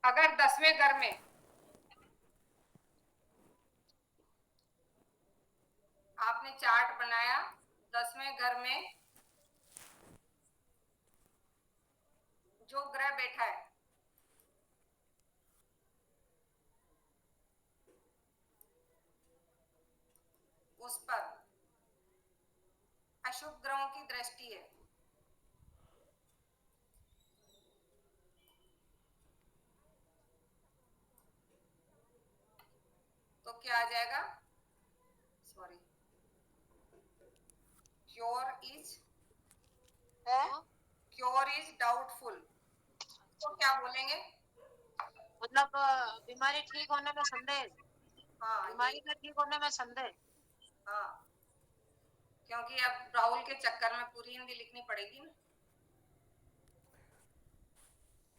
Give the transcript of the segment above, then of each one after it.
अगर 10वें घर में आपने चार्ट बनाया, 10वें घर में जो ग्रह बैठा है उस पर अशुभ ग्रहों की दृष्टि है, तो क्या आ जाएगा? Sorry, cure is doubtful. तो क्या बोलेंगे? मतलब बीमारी ठीक होने में संदेह। हाँ, बीमारी के ठीक होने में संदेह। हाँ, क्योंकि अब राहुल के चक्कर में पूरी हिंदी लिखनी पड़ेगी ना।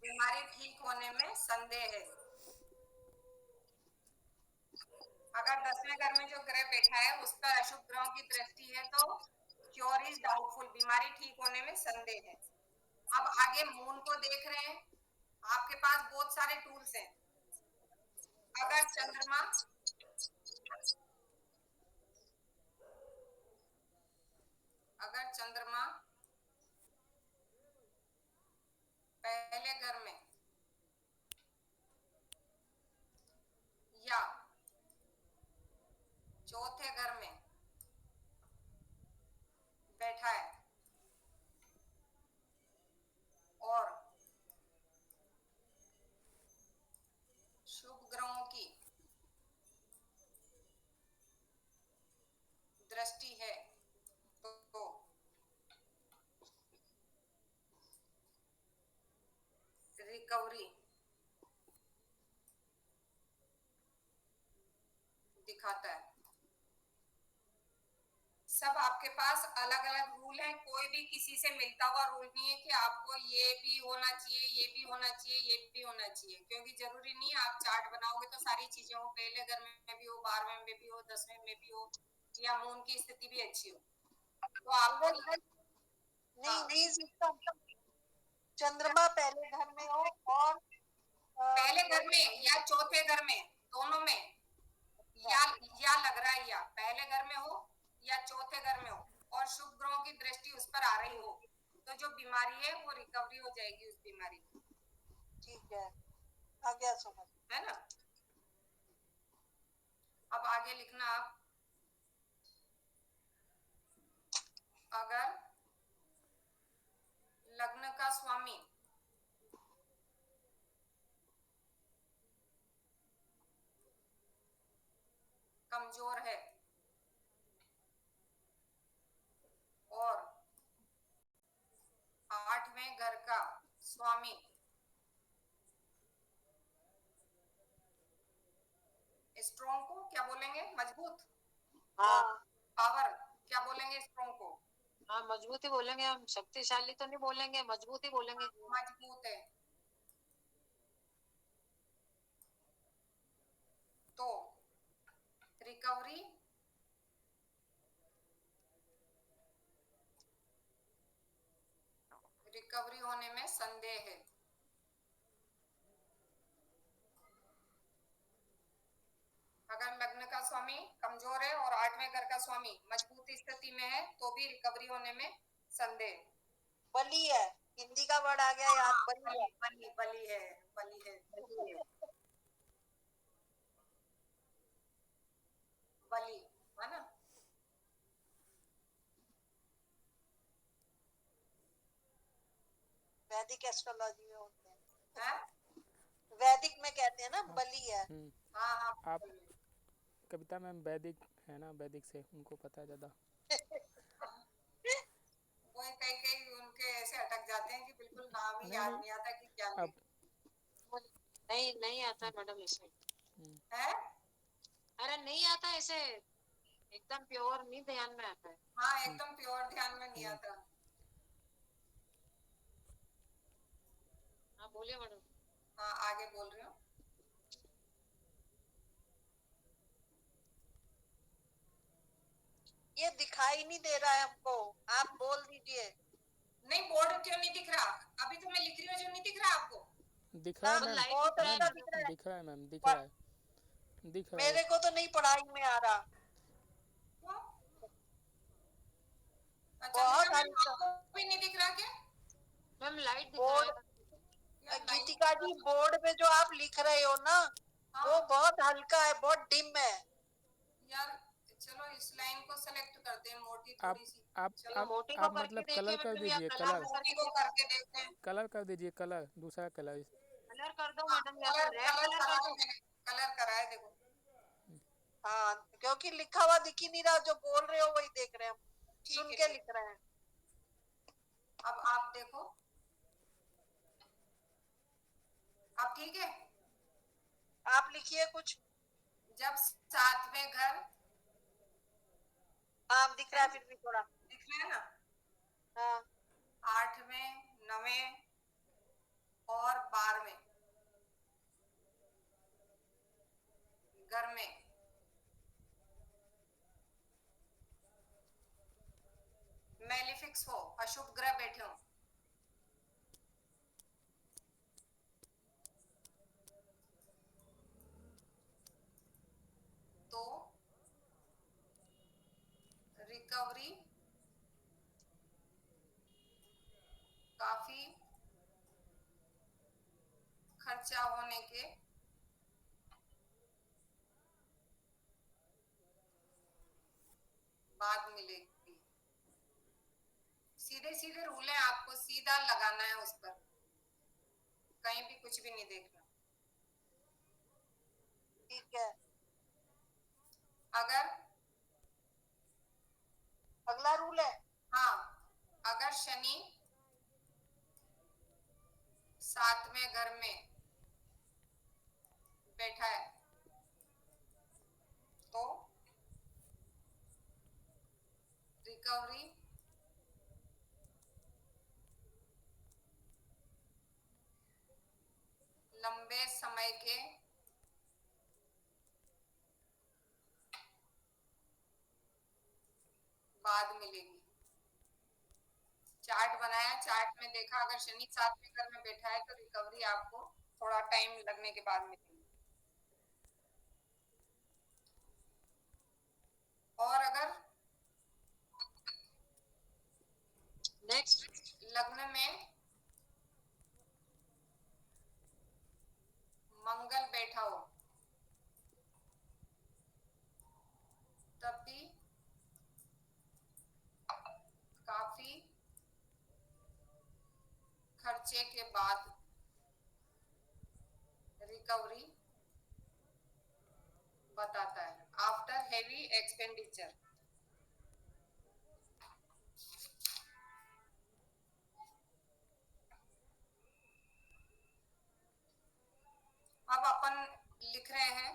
बीमारी ठीक होने में संदेह है। अगर 10वें घर में जो ग्रह बैठा है उस पर अशुभ ग्रहों की दृष्टि है तो क्योर इज डाउटफुल, बीमारी ठीक होने में संदेह है। अब आगे मून को देख रहे हैं। आपके पास बहुत सारे टूल्स हैं। अगर चंद्रमा पहले घर में या चौथे घर में बैठा है और शुभ ग्रहों की दृष्टि है तो रिकवरी दिखाता है। सब आपके पास अलग अलग रूल हैं, कोई भी किसी से मिलता हुआ रूल नहीं है कि आपको ये भी होना चाहिए, ये भी होना चाहिए, ये भी होना चाहिए, क्योंकि जरूरी नहीं है आप चार्ट बनाओगे तो सारी चीजें हो, पहले घर में भी हो, 12वें में भी हो, 10वें में भी हो, या मून की स्थिति भी अच्छी हो, तो आपको नहीं सिस्टम। चंद्रमा पहले घर में हो और पहले घर में या चौथे घर में, दोनों में, या लग रहा है या पहले घर में हो या चौथे घर में हो और शुभ ग्रहों की दृष्टि उस पर आ रही हो, तो जो बीमारी है वो रिकवरी हो जाएगी उस बीमारी की। ठीक है, आ गया समझ, है ना। अब आगे लिखना आप। अगर लग्न का स्वामी कमजोर है और 8वें घर का स्वामी स्ट्रॉन्ग को क्या बोलेंगे? मजबूत। हाँ पावर क्या बोलेंगे स्ट्रॉन्ग को? हाँ मजबूती बोलेंगे हम, शक्तिशाली तो नहीं बोलेंगे, मजबूती बोलेंगे। मजबूत है तो रिकवरी होने में संदेह है। अगर लग्न का स्वामी कमजोर है और 8वें घर का स्वामी मजबूत स्थिति में है तो भी रिकवरी होने में संदेह। बली है, हिंदी का वर्ड आ गया याद, बली है। बली है, बली है, बली है ना। वैदिक एस्ट्रोलॉजी में होते हैं। है? वैदिक में कहते हैं ना बली है। हाँ हाँ, आप कविता मैम वैदिक है ना, वैदिक से उनको पता है ज़्यादा। वो कई कई उनके ऐसे अटक जाते हैं कि बिल्कुल नाम ही नहीं याद नहीं, नहीं आता कि क्या अब नहीं आता मैडम ऐसे है। अरे नहीं आता ऐसे, एकदम प्योर नहीं ध्यान में आता है। हाँ, एकदम प्योर ध्यान में नहीं आता। हाँ बोलिए मैडम। हाँ, आगे बोल रही हूँ। ये दिखाई नहीं दे रहा है हमको, आप बोल दीजिए। नहीं, बोर्ड क्यों नहीं दिख रहा? अभी तो मैं लिख रही हूँ, जो नहीं दिख रहा आपको? दिख रहा है तो मैम। लाइट बहुत दिख रहा है अच्छा ना? दिख रहा है। दिख रहा है मैम, दिख पर रहा है, दिख रहा है। मेरे को तो नहीं पढ़ाई में आ रहा। क्यों? बहुत चंद्रिका मैम हल्का। आपको भी नहीं दिख रहा क्या? मैम लाइट दिख रहा बोर्ड, है। यार गीतिका जी बोर्ड पे जो आप लिख रहे हो ना, हाँ। वो बहुत हल्का है, बहुत डिम है। यार चलो इस लाइन को सेलेक्ट करते हैं, मोटी आप थोड़ी सी। आप चलो आप मोटी को आप करके मतलब देखिए कलर कर मैडम, या दीजिए, कलर कलर में मोटी करके को देखिए। करके देखते हैं। कलर कर दीजिए, कलर, दूसरा कलर। कलर कर दो हाँ, मैडम, या तो कलर रेड कलर कलर करा कर है दो। मैंने, कलर करा है देखो। हाँ, क्योंकि लिखा हुआ दिख ही नहीं रहा, जो बोल रहे हो वही देख रहे हैं हम, ठीक सुन है, के ठीक। लिख रहे हैं। अब आप देखो, अब ठीक है। आप लिखिए कुछ। जब सातवें घर, हाँ दिख रहा है फिर भी थोड़ा। दिख रहा है ना, हाँ, आठवें, नवें और 12वें घर में मेलिफिक्स हो, अशुभ ग्रह बैठे हो, तो रिकवरी काफी खर्चा होने के बाद मिलेगी। सीधे सीधे रूल है, आपको सीधा लगाना है उस पर, कहीं भी कुछ भी नहीं देखना। ठीक है। अगर अगला रूल है। हाँ, अगर शनि सातवें घर में बैठा है तो रिकवरी लंबे समय के बाद मिलेगी। चार्ट बनाया, चार्ट में देखा अगर शनि सातवें घर में बैठा है तो रिकवरी आपको थोड़ा टाइम लगने के बाद मिलेगी। और अगर नेक्स्ट, लग्न में मंगल बैठा हो तब भी काफी खर्चे के बाद रिकवरी बताता है, आफ्टर हेवी एक्सपेंडिचर। अब अपन लिख रहे हैं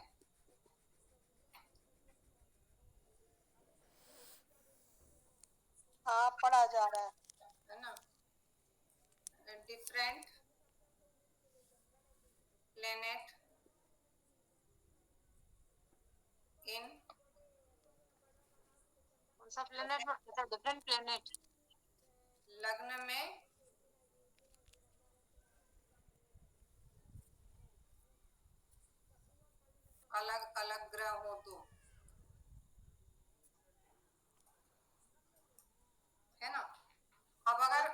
हाँ पढ़ा जा रहा है ना, डिफरेंट प्लेनेट इन कौन सा प्लेनेट? अच्छा, डिफरेंट प्लेनेट। लग्न में अलग अलग ग्रह हो तो, है ना। अब है। अगर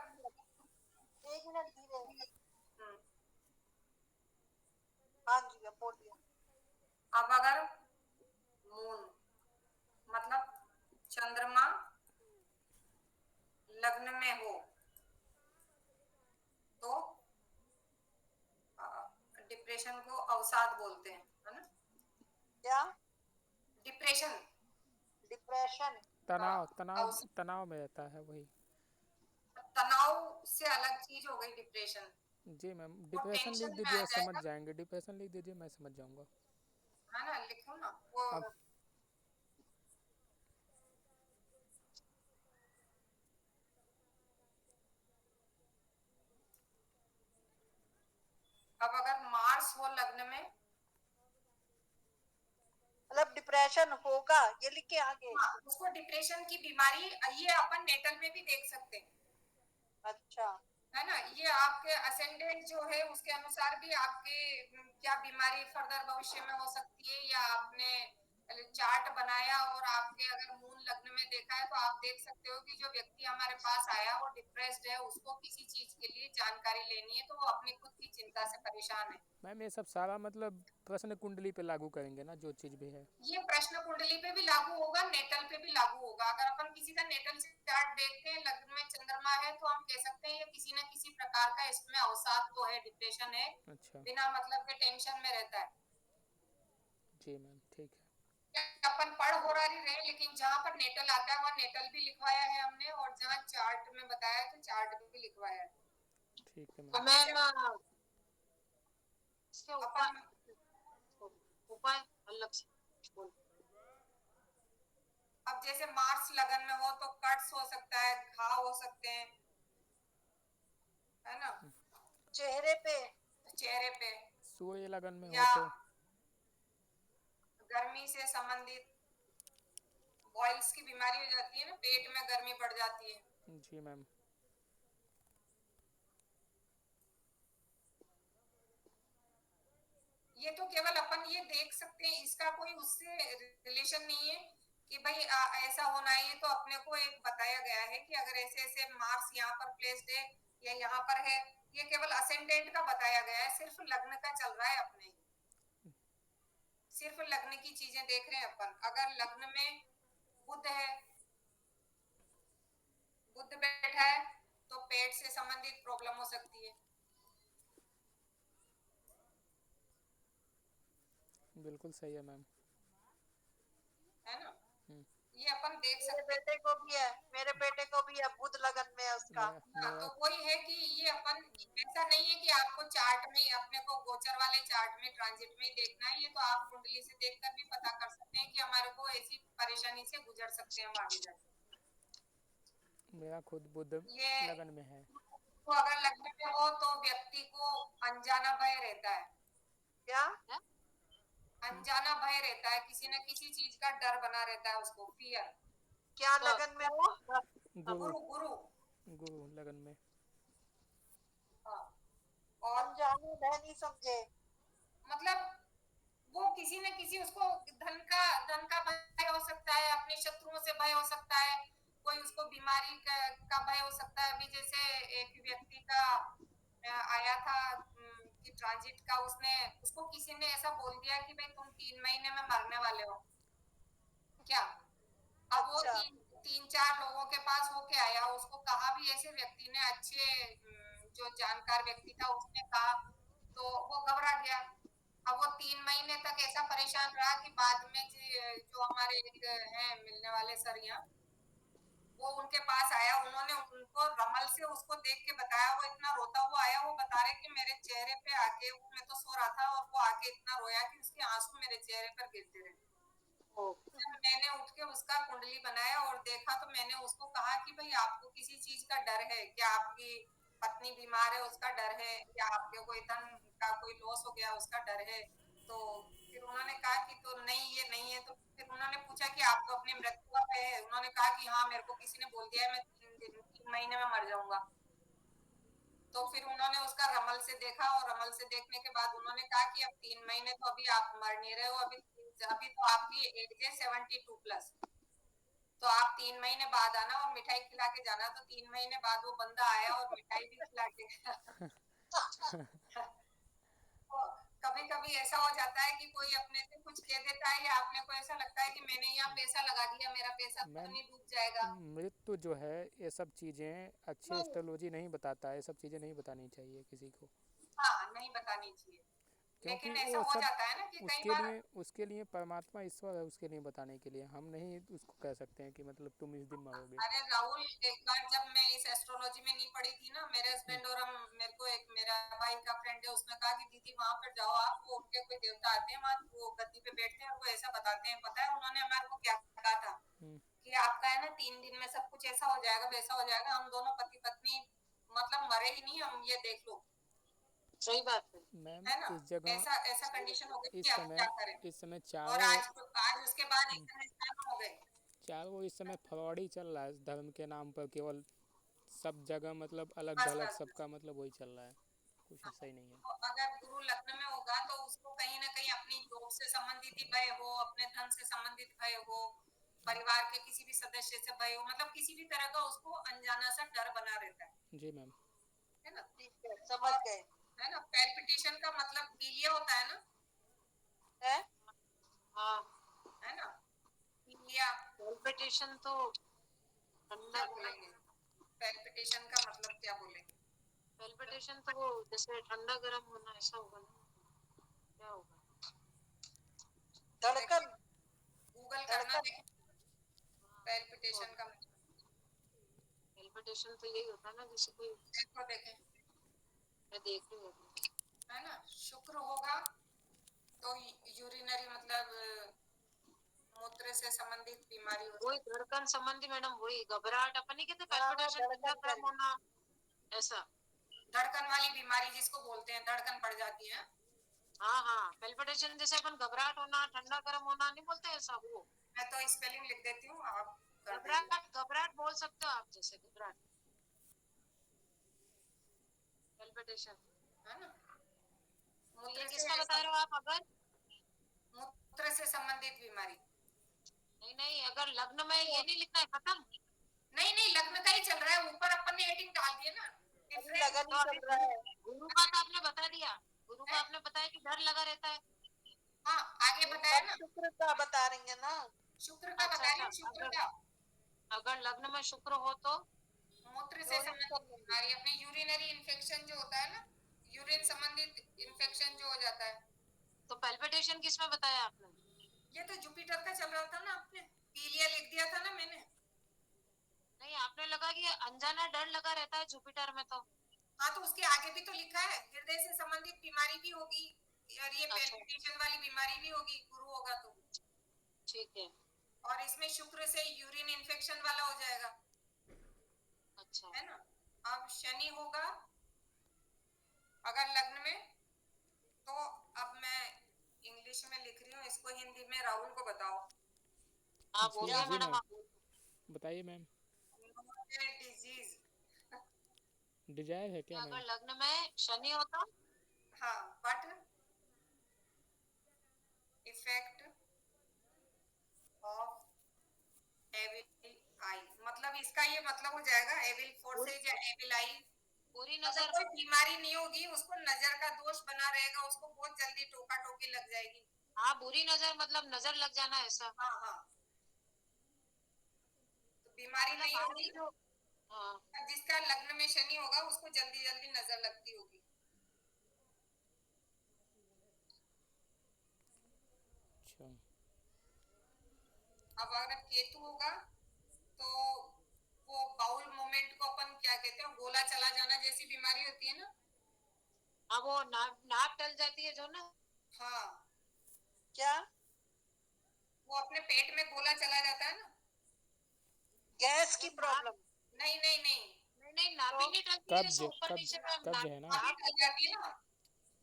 एक मिनट धीरे। हम्म, हाँ जी अब बोलिए। अब अगर मून मतलब चंद्रमा लग्न में हो तो डिप्रेशन को अवसाद बोलते हैं, है ना। क्या? Depression, depression. तनाव, तनाव, अवसाद, तनाव में रहता है वही। तनाव से अलग चीज हो गई डिप्रेशन। जी मैम, वो डिप्रेशन लिख टेंशन में आ दीजिए, समझ जाएगा, जाएंगे। डिप्रेशन लिख दीजिए, मैं समझ जाऊंगा। है ना, लिखो ना वो। अब अब अगर मार्स हो लग्न में, मतलब डिप्रेशन होगा, ये लिख के आगे। हाँ, उसको डिप्रेशन की बीमारी, ये अपन नेटल में भी देख सकते हैं, अच्छा। है ना, ये आपके असेंडेंट जो है उसके अनुसार भी आपके क्या बीमारी फर्दर भविष्य में हो सकती है, या आपने चार्ट बनाया और आपके अगर मून लग्न में देखा है तो आप देख सकते हो कि जो व्यक्ति हमारे पास आया वो डिप्रेस्ड है, उसको किसी चीज के लिए जानकारी लेनी है तो वो अपनी खुद की चिंता से परेशान है। मैम ये सब सारा मतलब प्रश्न कुंडली पे लागू करेंगे ना, जो चीज़ भी है? ये प्रश्न कुंडली पे भी लागू होगा, नेटल पे भी लागू होगा। अगर अपन किसी का नेटल चार्ट देखते हैं, लग्न में चंद्रमा है, तो हम कह सकते हैं ये किसी न किसी प्रकार का इसमें अवसाद तो है, डिप्रेशन है, अच्छा बिना मतलब के टेंशन में रहता है। जी मैम, ठीक है। अपन पढ़ हो रही रहे, लेकिन जहाँ पर नेटल आता है वहाँ नेटल भी लिखवाया है हमने, और जहाँ चार्ट में बताया है तो चार्ट भी लिखवाया है। ठीक है तो मैम। मैम इसके उपाय अपन उपाय अलग से बोल। अब जैसे मार्स लगन में हो तो कट्स हो सकता है, घाव हो सकते हैं, है ना, चेहरे पे, चेहरे पे, सूर्य लगन में हो या तो? गर्मी से संबंधित बॉइल्स की बीमारी हो जाती है ना, पेट में गर्मी बढ़ जाती है। जी मैम। ये तो केवल अपन ये देख सकते हैं, इसका कोई उससे रिलेशन नहीं है कि भाई ऐसा होना है। ये तो अपने को एक बताया गया है कि अगर ऐसे ऐसे मार्स यहाँ पर प्लेस्ड है या यहाँ पर है, ये केवल असेंडेंट का बताया गया है, सिर्फ लग्न का चल रहा है अपने, सिर्फ लग्न की चीजें देख रहे हैं अपन। अगर लग्न में बुध है, बुध बैठा है, तो पेट से संबंधित प्रॉब्लम हो सकती है बिल्कुल सही है मैम। ना। हम्म, ये अपन देख मेरे सकते हैं। बेटे को भी है, मेरे बेटे को भी है, बुध लगन में है उसका। मेरा हाँ, मेरा तो वही है कि ये अपन, ऐसा नहीं है कि आपको चार्ट में अपने को गोचर वाले चार्ट में ट्रांजिट में ही देखना है, ये तो आप कुंडली से देखकर भी पता कर सकते हैं कि हमारे को ऐसी परेशानी से गुजर सकते हैं हम आगे जाके। मेरा खुद बुध ये लगन में है। तो अगर लग्न में हो तो व्यक्ति को अनजाना भय रहता है, क्या? अनजाना भय रहता है, किसी न किसी चीज का डर बना रहता है उसको, फियर। क्या लगन में हो? गुरु गुरु, गुरु, गुरु लगन में। हाँ। और अनजाने भय नहीं समझे। मतलब वो किसी न किसी, उसको धन का भय हो सकता है, अपने शत्रुओं से भय हो सकता है, कोई उसको बीमारी का भय हो सकता है। अभी जैसे एक व्यक्ति का आया था कि ट्रांजिट का, उसको किसी ने ऐसा बोल दिया कि भाई तुम 3 महीने में मरने वाले हो क्या। अब वो अच्छा। तीन चार लोगों के पास होके आया, उसको कहा भी ऐसे व्यक्ति ने, अच्छे जो जानकार व्यक्ति था उसने कहा, तो वो घबरा गया। अब वो 3 महीने तक ऐसा परेशान रहा कि बाद में जो हमारे एक हैं मिलने वाले सर यहाँ, वो उनके पास आया, उन्होंने उनको रमल से उसको देख के बताया, वो इतना रोता हुआ आया, वो बता रहे कि मेरे चेहरे पे आके, वो मैं तो सो रहा था और वो आके इतना रोया कि उसके आंसू मेरे चेहरे पर गिरते रहे। जब मैंने उठ के उसका कुंडली बनाया और देखा, तो मैंने उसको कहा कि भाई आपको किसी चीज का डर है क्या, आपकी पत्नी बीमार है उसका डर है, या आपके कोई धन का कोई लॉस हो गया उसका डर है। तो फिर उन्होंने कहा कि तो नहीं, ये नहीं है। तो फिर उन्होंने पूछा कि आपको अपनी मृत्यु का भय है? उन्होंने कहा कि हाँ, मेरे को किसी ने बोल दिया है मैं 3 महीने में मर जाऊंगा। तो फिर उन्होंने उसका रमल से देखा, और रमल से देखने के बाद उन्होंने कहा कि अब 3 महीने तो अभी आप मर नहीं रहे हो, अभी तो आपकी एज है 72+। तो आप 3 महीने बाद आना और मिठाई खिला के जाना। तो 3 महीने बाद वो बंदा आया और मिठाई भी खिला के गया। तो कभी कभी ऐसा हो जाता है कि कोई अपने से कुछ कह देता है, या आपने को ऐसा लगता है कि मैंने यहाँ पैसा लगा दिया, मेरा पैसा तो मैम नहीं डूब जाएगा। मृत्यु जो है, ये सब चीज़ें अच्छी एस्ट्रोलॉजी नहीं बताता है, ये सब चीज़ें नहीं बतानी चाहिए किसी को, हाँ, नहीं बतानी चाहिए, क्योंकि लेकिन ऐसा वो हो सब जाता है ना कि कई बार। उसके लिए परमात्मा ईश्वर है, उसके लिए बताने के लिए हम नहीं उसको कह सकते हैं कि मतलब तुम इस दिन मरोगे। अरे राहुल, एक बार जब मैं इस एस्ट्रोलॉजी में नहीं पढ़ी थी ना, मेरे हस्बैंड और हम, मेरे को एक मेरा भाई का फ्रेंड है, उसने कहा कि दीदी वहां पर जाओ आप, वो उनके कोई देवता आते हैं वहां, वो गद्दी पे बैठते हैं और वो ऐसा बताते हैं। पता है उन्होंने हमारे को क्या कहा था हम्म, कि आपका है ना 3 दिन में सब कुछ ऐसा हो जाएगा, वैसा हो जाएगा, हम दोनों पति पत्नी मतलब मरे ही नहीं, हम ये देख लो। सही बात है। मैम है ना, इस जगह ऐसा ऐसा कंडीशन हो गई कि अब क्या करें। इस समय और चारों आज उसके बाद इतने साल हो गए। इस समय फ्रॉड ही चल रहा है धर्म के नाम पर, केवल सब जगह मतलब अलग बस ढलग बस बस। सबका मतलब वही चल रहा है, कुछ ऐसा ही नहीं है। तो अगर गुरु लग्न में होगा तो उसको कहीं ना कहीं अपनी जॉब से संबंधित ही भय हो, अपने धन से संबंधित भय हो, परिवार के किसी भी सदस्य से भय हो, मतलब किसी भी तरह का उसको अनजाना सा डर बना रहता जी मैम। है ना। ठीक है, समझ गए। है ना, पैल्पिटेशन का मतलब पीलिया होता है ना, है हाँ, है ना, पीलिया। पैल्पिटेशन तो क्या ठंडक, बोलेंगे, पैल्पिटेशन का मतलब क्या बोलेंगे? पैल्पिटेशन तो वो जैसे ठंडा गर्म होना ऐसा होगा ना, क्या होगा? धड़कन, गूगल करना, धड़कन। देखें पैल्पिटेशन का मतलब। पैल्पिटेशन तो यही होता है ना, जैसे कोई, देखो देखें, मैं देख रही हूँ अभी। है ना, शुक्र होगा तो यूरिनरी मतलब मूत्र से संबंधित बीमारी हो वही सकती धड़कन संबंधी मैडम, वही घबराहट, अपन नहीं कहते हाँ हाँ, पैल्पिटेशन, ठंडा धड़कन गर्म करी। होना ऐसा। है, धड़कन वाली बीमारी जिसको बोलते हैं, धड़कन बढ़ जाती है। हाँ हाँ, पैल्पिटेशन जैसे अपन घबराहट होना, ठंडा गर्म होना नहीं बोलते ऐसा, वो मैं तो स्पेलिंग लिख देती हूँ, आप कर दीजिए। घबराहट, घबराहट बोल सकते हो आप, जैसे घबराहट, पैल्पिटेशन। है ना, तो ये मूत्र किसका से बता रहे हो आप? अगर मूत्र से संबंधित बीमारी। नहीं नहीं, अगर लग्न में ये नहीं लिखना है, खत्म। नहीं नहीं, लग्न का ही चल रहा है, ऊपर अपन ने हेडिंग डाल दिया ना, अभी डिफरेंट। लगन तो ही अभी चल रहा है। गुरु का तो आपने बता दिया, गुरु का है? आपने बताया कि डर लगा रहता है। हाँ, आगे नहीं, बताया अब ना, शुक्र का बता रही है ना। शुक्र का अच्छा बताया, अच्छा, शुक्र अगर का अगर लग्न में शुक्र हो तो मूत्र से योनि संबंधित संबंधी। बीमारी, अपने यूरिनरी इन्फेक्शन जो होता है ना, यूरिन संबंधित इन्फेक्शन जो हो जाता है। तो पैल्पिटेशन किस में बताया आपने? ये तो जुपिटर का चल रहा था ना, आपने पीलिया लिख दिया था ना मैंने। नहीं, आपने लगा कि अनजाना डर लगा रहता है जुपिटर में तो। हाँ, तो उसके आगे भी तो लिखा है, हृदय से संबंधित बीमारी भी होगी और ये अच्छा, पैल्पिटेशन वाली बीमारी भी होगी, गुरु होगा तो। ठीक है। और इसमें शुक्र से यूरिन इन्फेक्शन वाला हो जाएगा, अच्छा, है ना। अब शनि होगा अगर लग्न में, तो अब मैं इंग्लिश में लिख रही हूँ इसको, हिंदी में राहुल को बताओ। आप जी क्या बोलिए जी मैडम, मैम, आप बोलिए। बताइए मैम। डिजीज। डिजायर है कि क्या मैम? अगर लग्न में शनि होता, हाँ, बट इफेक्ट ऑफ एविल आई, मतलब इसका ये मतलब हो जाएगा एविल फोर्सेज या एविल आई। पूरी मतलब नजर, कोई बीमारी नहीं होगी, उसको नजर का दोष बना रहेगा, उसको बहुत जल्दी टोका टोकी लग जाएगी। हाँ बुरी नजर मतलब नजर लग जाना ऐसा, हाँ हाँ, तो बीमारी मतलब नहीं आज होगी। जो, हाँ जिसका लग्न में शनि होगा उसको जल्दी जल्दी नजर लगती होगी। अच्छा। अब अगर केतु होगा तो वो बाउल मूवमेंट को अपन क्या कहते हैं, गोला चला जाना जैसी बीमारी होती है ना। हाँ, वो नाप नाप टल जाती है जो ना। हाँ, क्या? वो अपने पेट में गोला चला जाता है ना। गैस की मैम नाप, प्रॉब्लम। नहीं नहीं नहीं, नहीं नहीं, नाप ही तो नहीं टलती है कब्ज, ऐसे ऊपर कब्ज, नीचे में, कब्ज नाप है ना? नाभि नाप टल टल जाती जाती है है। ना।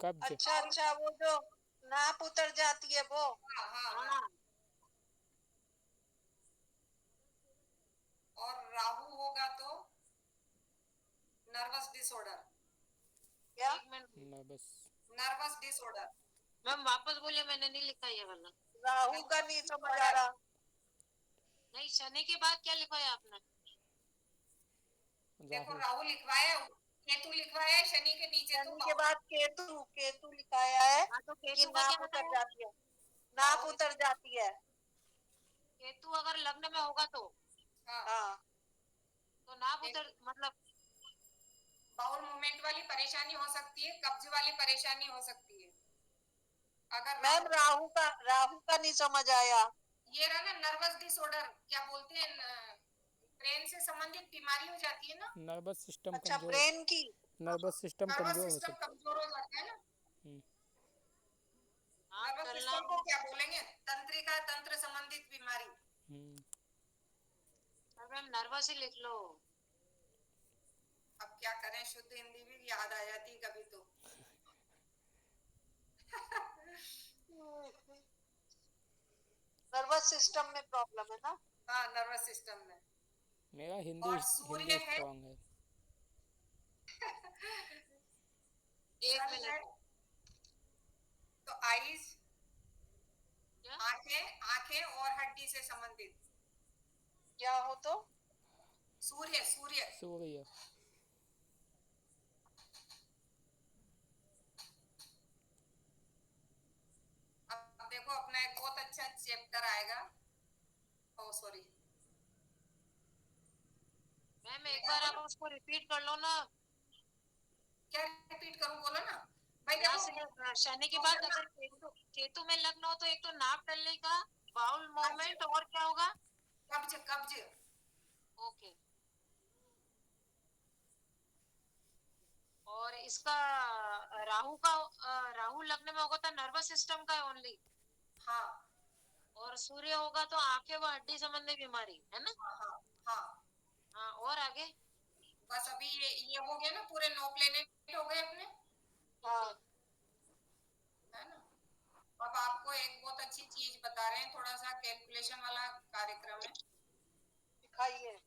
कब्ज। अच्छा अच्छा, वो जो नाप उतर जाती है वो। हाँ हाँ हाँ। हाँ, और राहु होगा तो नर्वस डिसऑर्डर। क्या? एक minute nervous. Nervous disorder. Ma'am, वापस बोलिए, मैंने नहीं लिखा ये वाला। राहु का नहीं समझ आ रहा। नहीं, शनि के बाद क्या लिखवाया आपने? देखो, राहु। राहु लिखवाया, केतु लिखवाया है, शनि के नीचे तो शनि के बाद केतु, केतु लिखाया है हाँ, तो कि केतु का क्या नाप उतर बताया? जाती है, नाप उतर जाती है। केतु अगर लग्न में होगा तो हाँ, हाँ, नाप उतर मतलब, बाउल मूवमेंट वाली परेशानी हो सकती है, कब्ज वाली परेशानी हो सकती है अगर मैम राहु का नहीं समझ आया। ये रहा ना नर्वस डिसऑर्डर, क्या बोलते हैं, ब्रेन से संबंधित बीमारी हो जाती है ना। नर्वस सिस्टम अच्छा, कमजोर, ब्रेन की। नर्वस सिस्टम नर्वस कमजोर हो सिस्टम सकता कमजोर हो जाता है ना। है। हाँ नर्वस टलना सिस्टम को क्या बोलेंगे, तंत्रिका, तंत्र संबंधित बीमारी। हम्म। मैम, नर्वस ही लिख लो। अब क्या करें, शुद्ध हिंदी भी याद आ जाती कभी तो। नर्वस सिस्टम में प्रॉब्लम है ना। हाँ, नर्वस सिस्टम में। मेरा हिंदी और सूर्य हिंदी है, स्ट्रांग है। एक सन है मिनट तो आईज, क्या आंखें, आंखें और हड्डी से संबंधित। क्या हो तो? सूर्य, सूर्य। सूर्य। अब देखो अपना एक बहुत अच्छा चैप्टर आएगा। ओ सॉरी मैम, एक बार आप उसको रिपीट कर लो ना। क्या रिपीट करूं, बोलो ना भाई। यहाँ देखो से शनि के बाद अगर केतु में लग्न हो तो एक तो नाक टलने का, बाउल मूवमेंट, और क्या होगा? कब्ज, कब्ज। ओके। और इसका राहु का, राहु लग्न में होगा तो नर्वस सिस्टम का है ओनली। हाँ और सूर्य होगा तो आंखें व हड्डी संबंधी बीमारी है ना। हाँ हाँ हाँ। हाँ, और आगे? बस अभी ये हो गया ना, पूरे 9 प्लेनेट हो गए अपने, हाँ है ना। अब आपको एक बहुत अच्छी चीज बता रहे हैं, थोड़ा सा कैलकुलेशन वाला कार्यक्रम है। दिखाइए।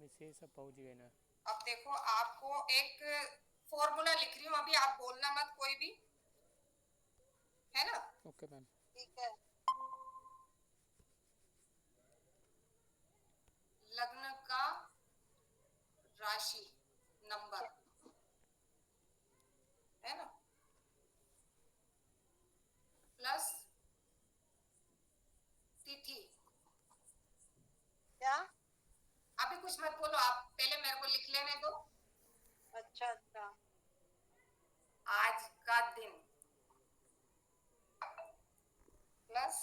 मिसेस अब पहुंच गए ना। अब देखो आपको एक फॉर्मूला लिख रही हूँ, अभी आप बोलना मत कोई भी, है ना। Okay ma'am. ठीक है। लग्न का राशि नंबर, है ना, प्लस तिथि। क्या? अभी कुछ मत बोलो, आप पहले मेरे को लिख लेने दो। अच्छा अच्छा। आज का दिन प्लस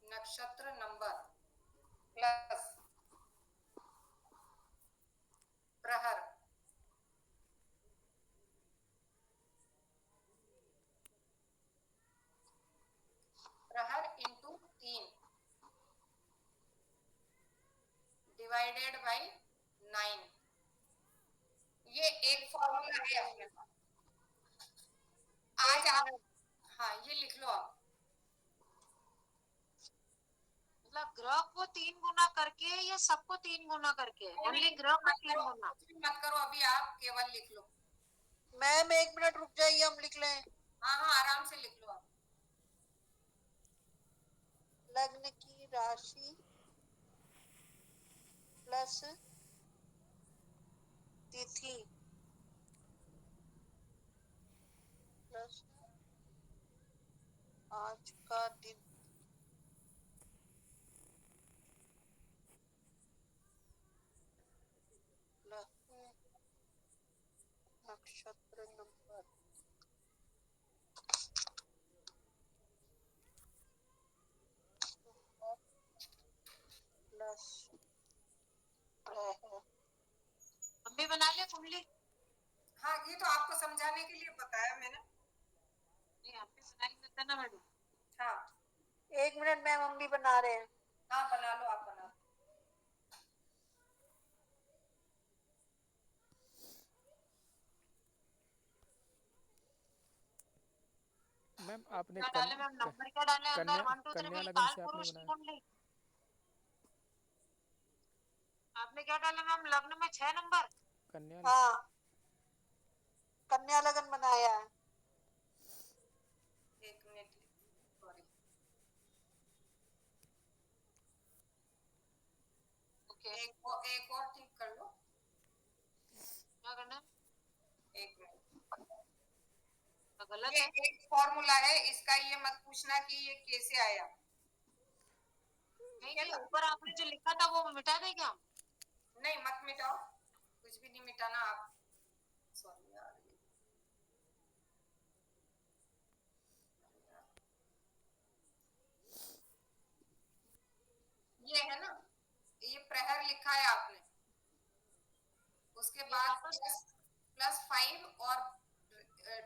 नक्षत्र नंबर प्लस प्रहर, प्रहर इंटू 3 डिवाइडेड बाय 9। ये एक फॉर्मूला है अपने पास। आज आप, हाँ ये लिख लो आप। मतलब ग्रह को 3 गुना करके या सबको 3 गुना करके? ओनली ग्रह को 3 गुना। कुछ भी मत करो अभी, आप केवल लिख लो। मैम 1 मिनट रुक जाइए, हम लिख लें। हाँ हाँ आराम से लिख लो आप। लग्न की राशि प्लस तिथि प्लस आज का दिन प्लस नक्षत्र नंबर प्लस प्रहर। हम भी बना ले कुंडली। हाँ ये तो आपको समझाने के लिए बताया मैंने। नहीं, आप भी बनाई देता ना मैडम। हाँ 1 मिनट मैम, हम भी बना रहे हैं। हाँ बना लो, आप बना लो। मैम आपने क्या डाले मैम? नंबर क्या डाले अंदर? कन्या 1 2 3 कन्या फिर लगन काल से आपने पुरुष की बनाया। कुंडली। आपने क्या डाला मैम? लग्न में 6 नंबर। कन्या। हाँ कन्या लगन बनाया है। एक मिनट, सॉरी। ओके, एक और ठीक कर लो। क्या करना है? एक मिनट, तो गलत ये है। एक फॉर्मूला है, इसका ये मत पूछना कि ये कैसे आया। नहीं नहीं, ऊपर आपने जो लिखा था वो मिटा दे क्या? नहीं मत मिटाओ, कुछ भी नहीं मिटाना आप। सॉरी यार, ये है ना, ये प्रहर लिखा है आपने, उसके ये बाद वापस +5 और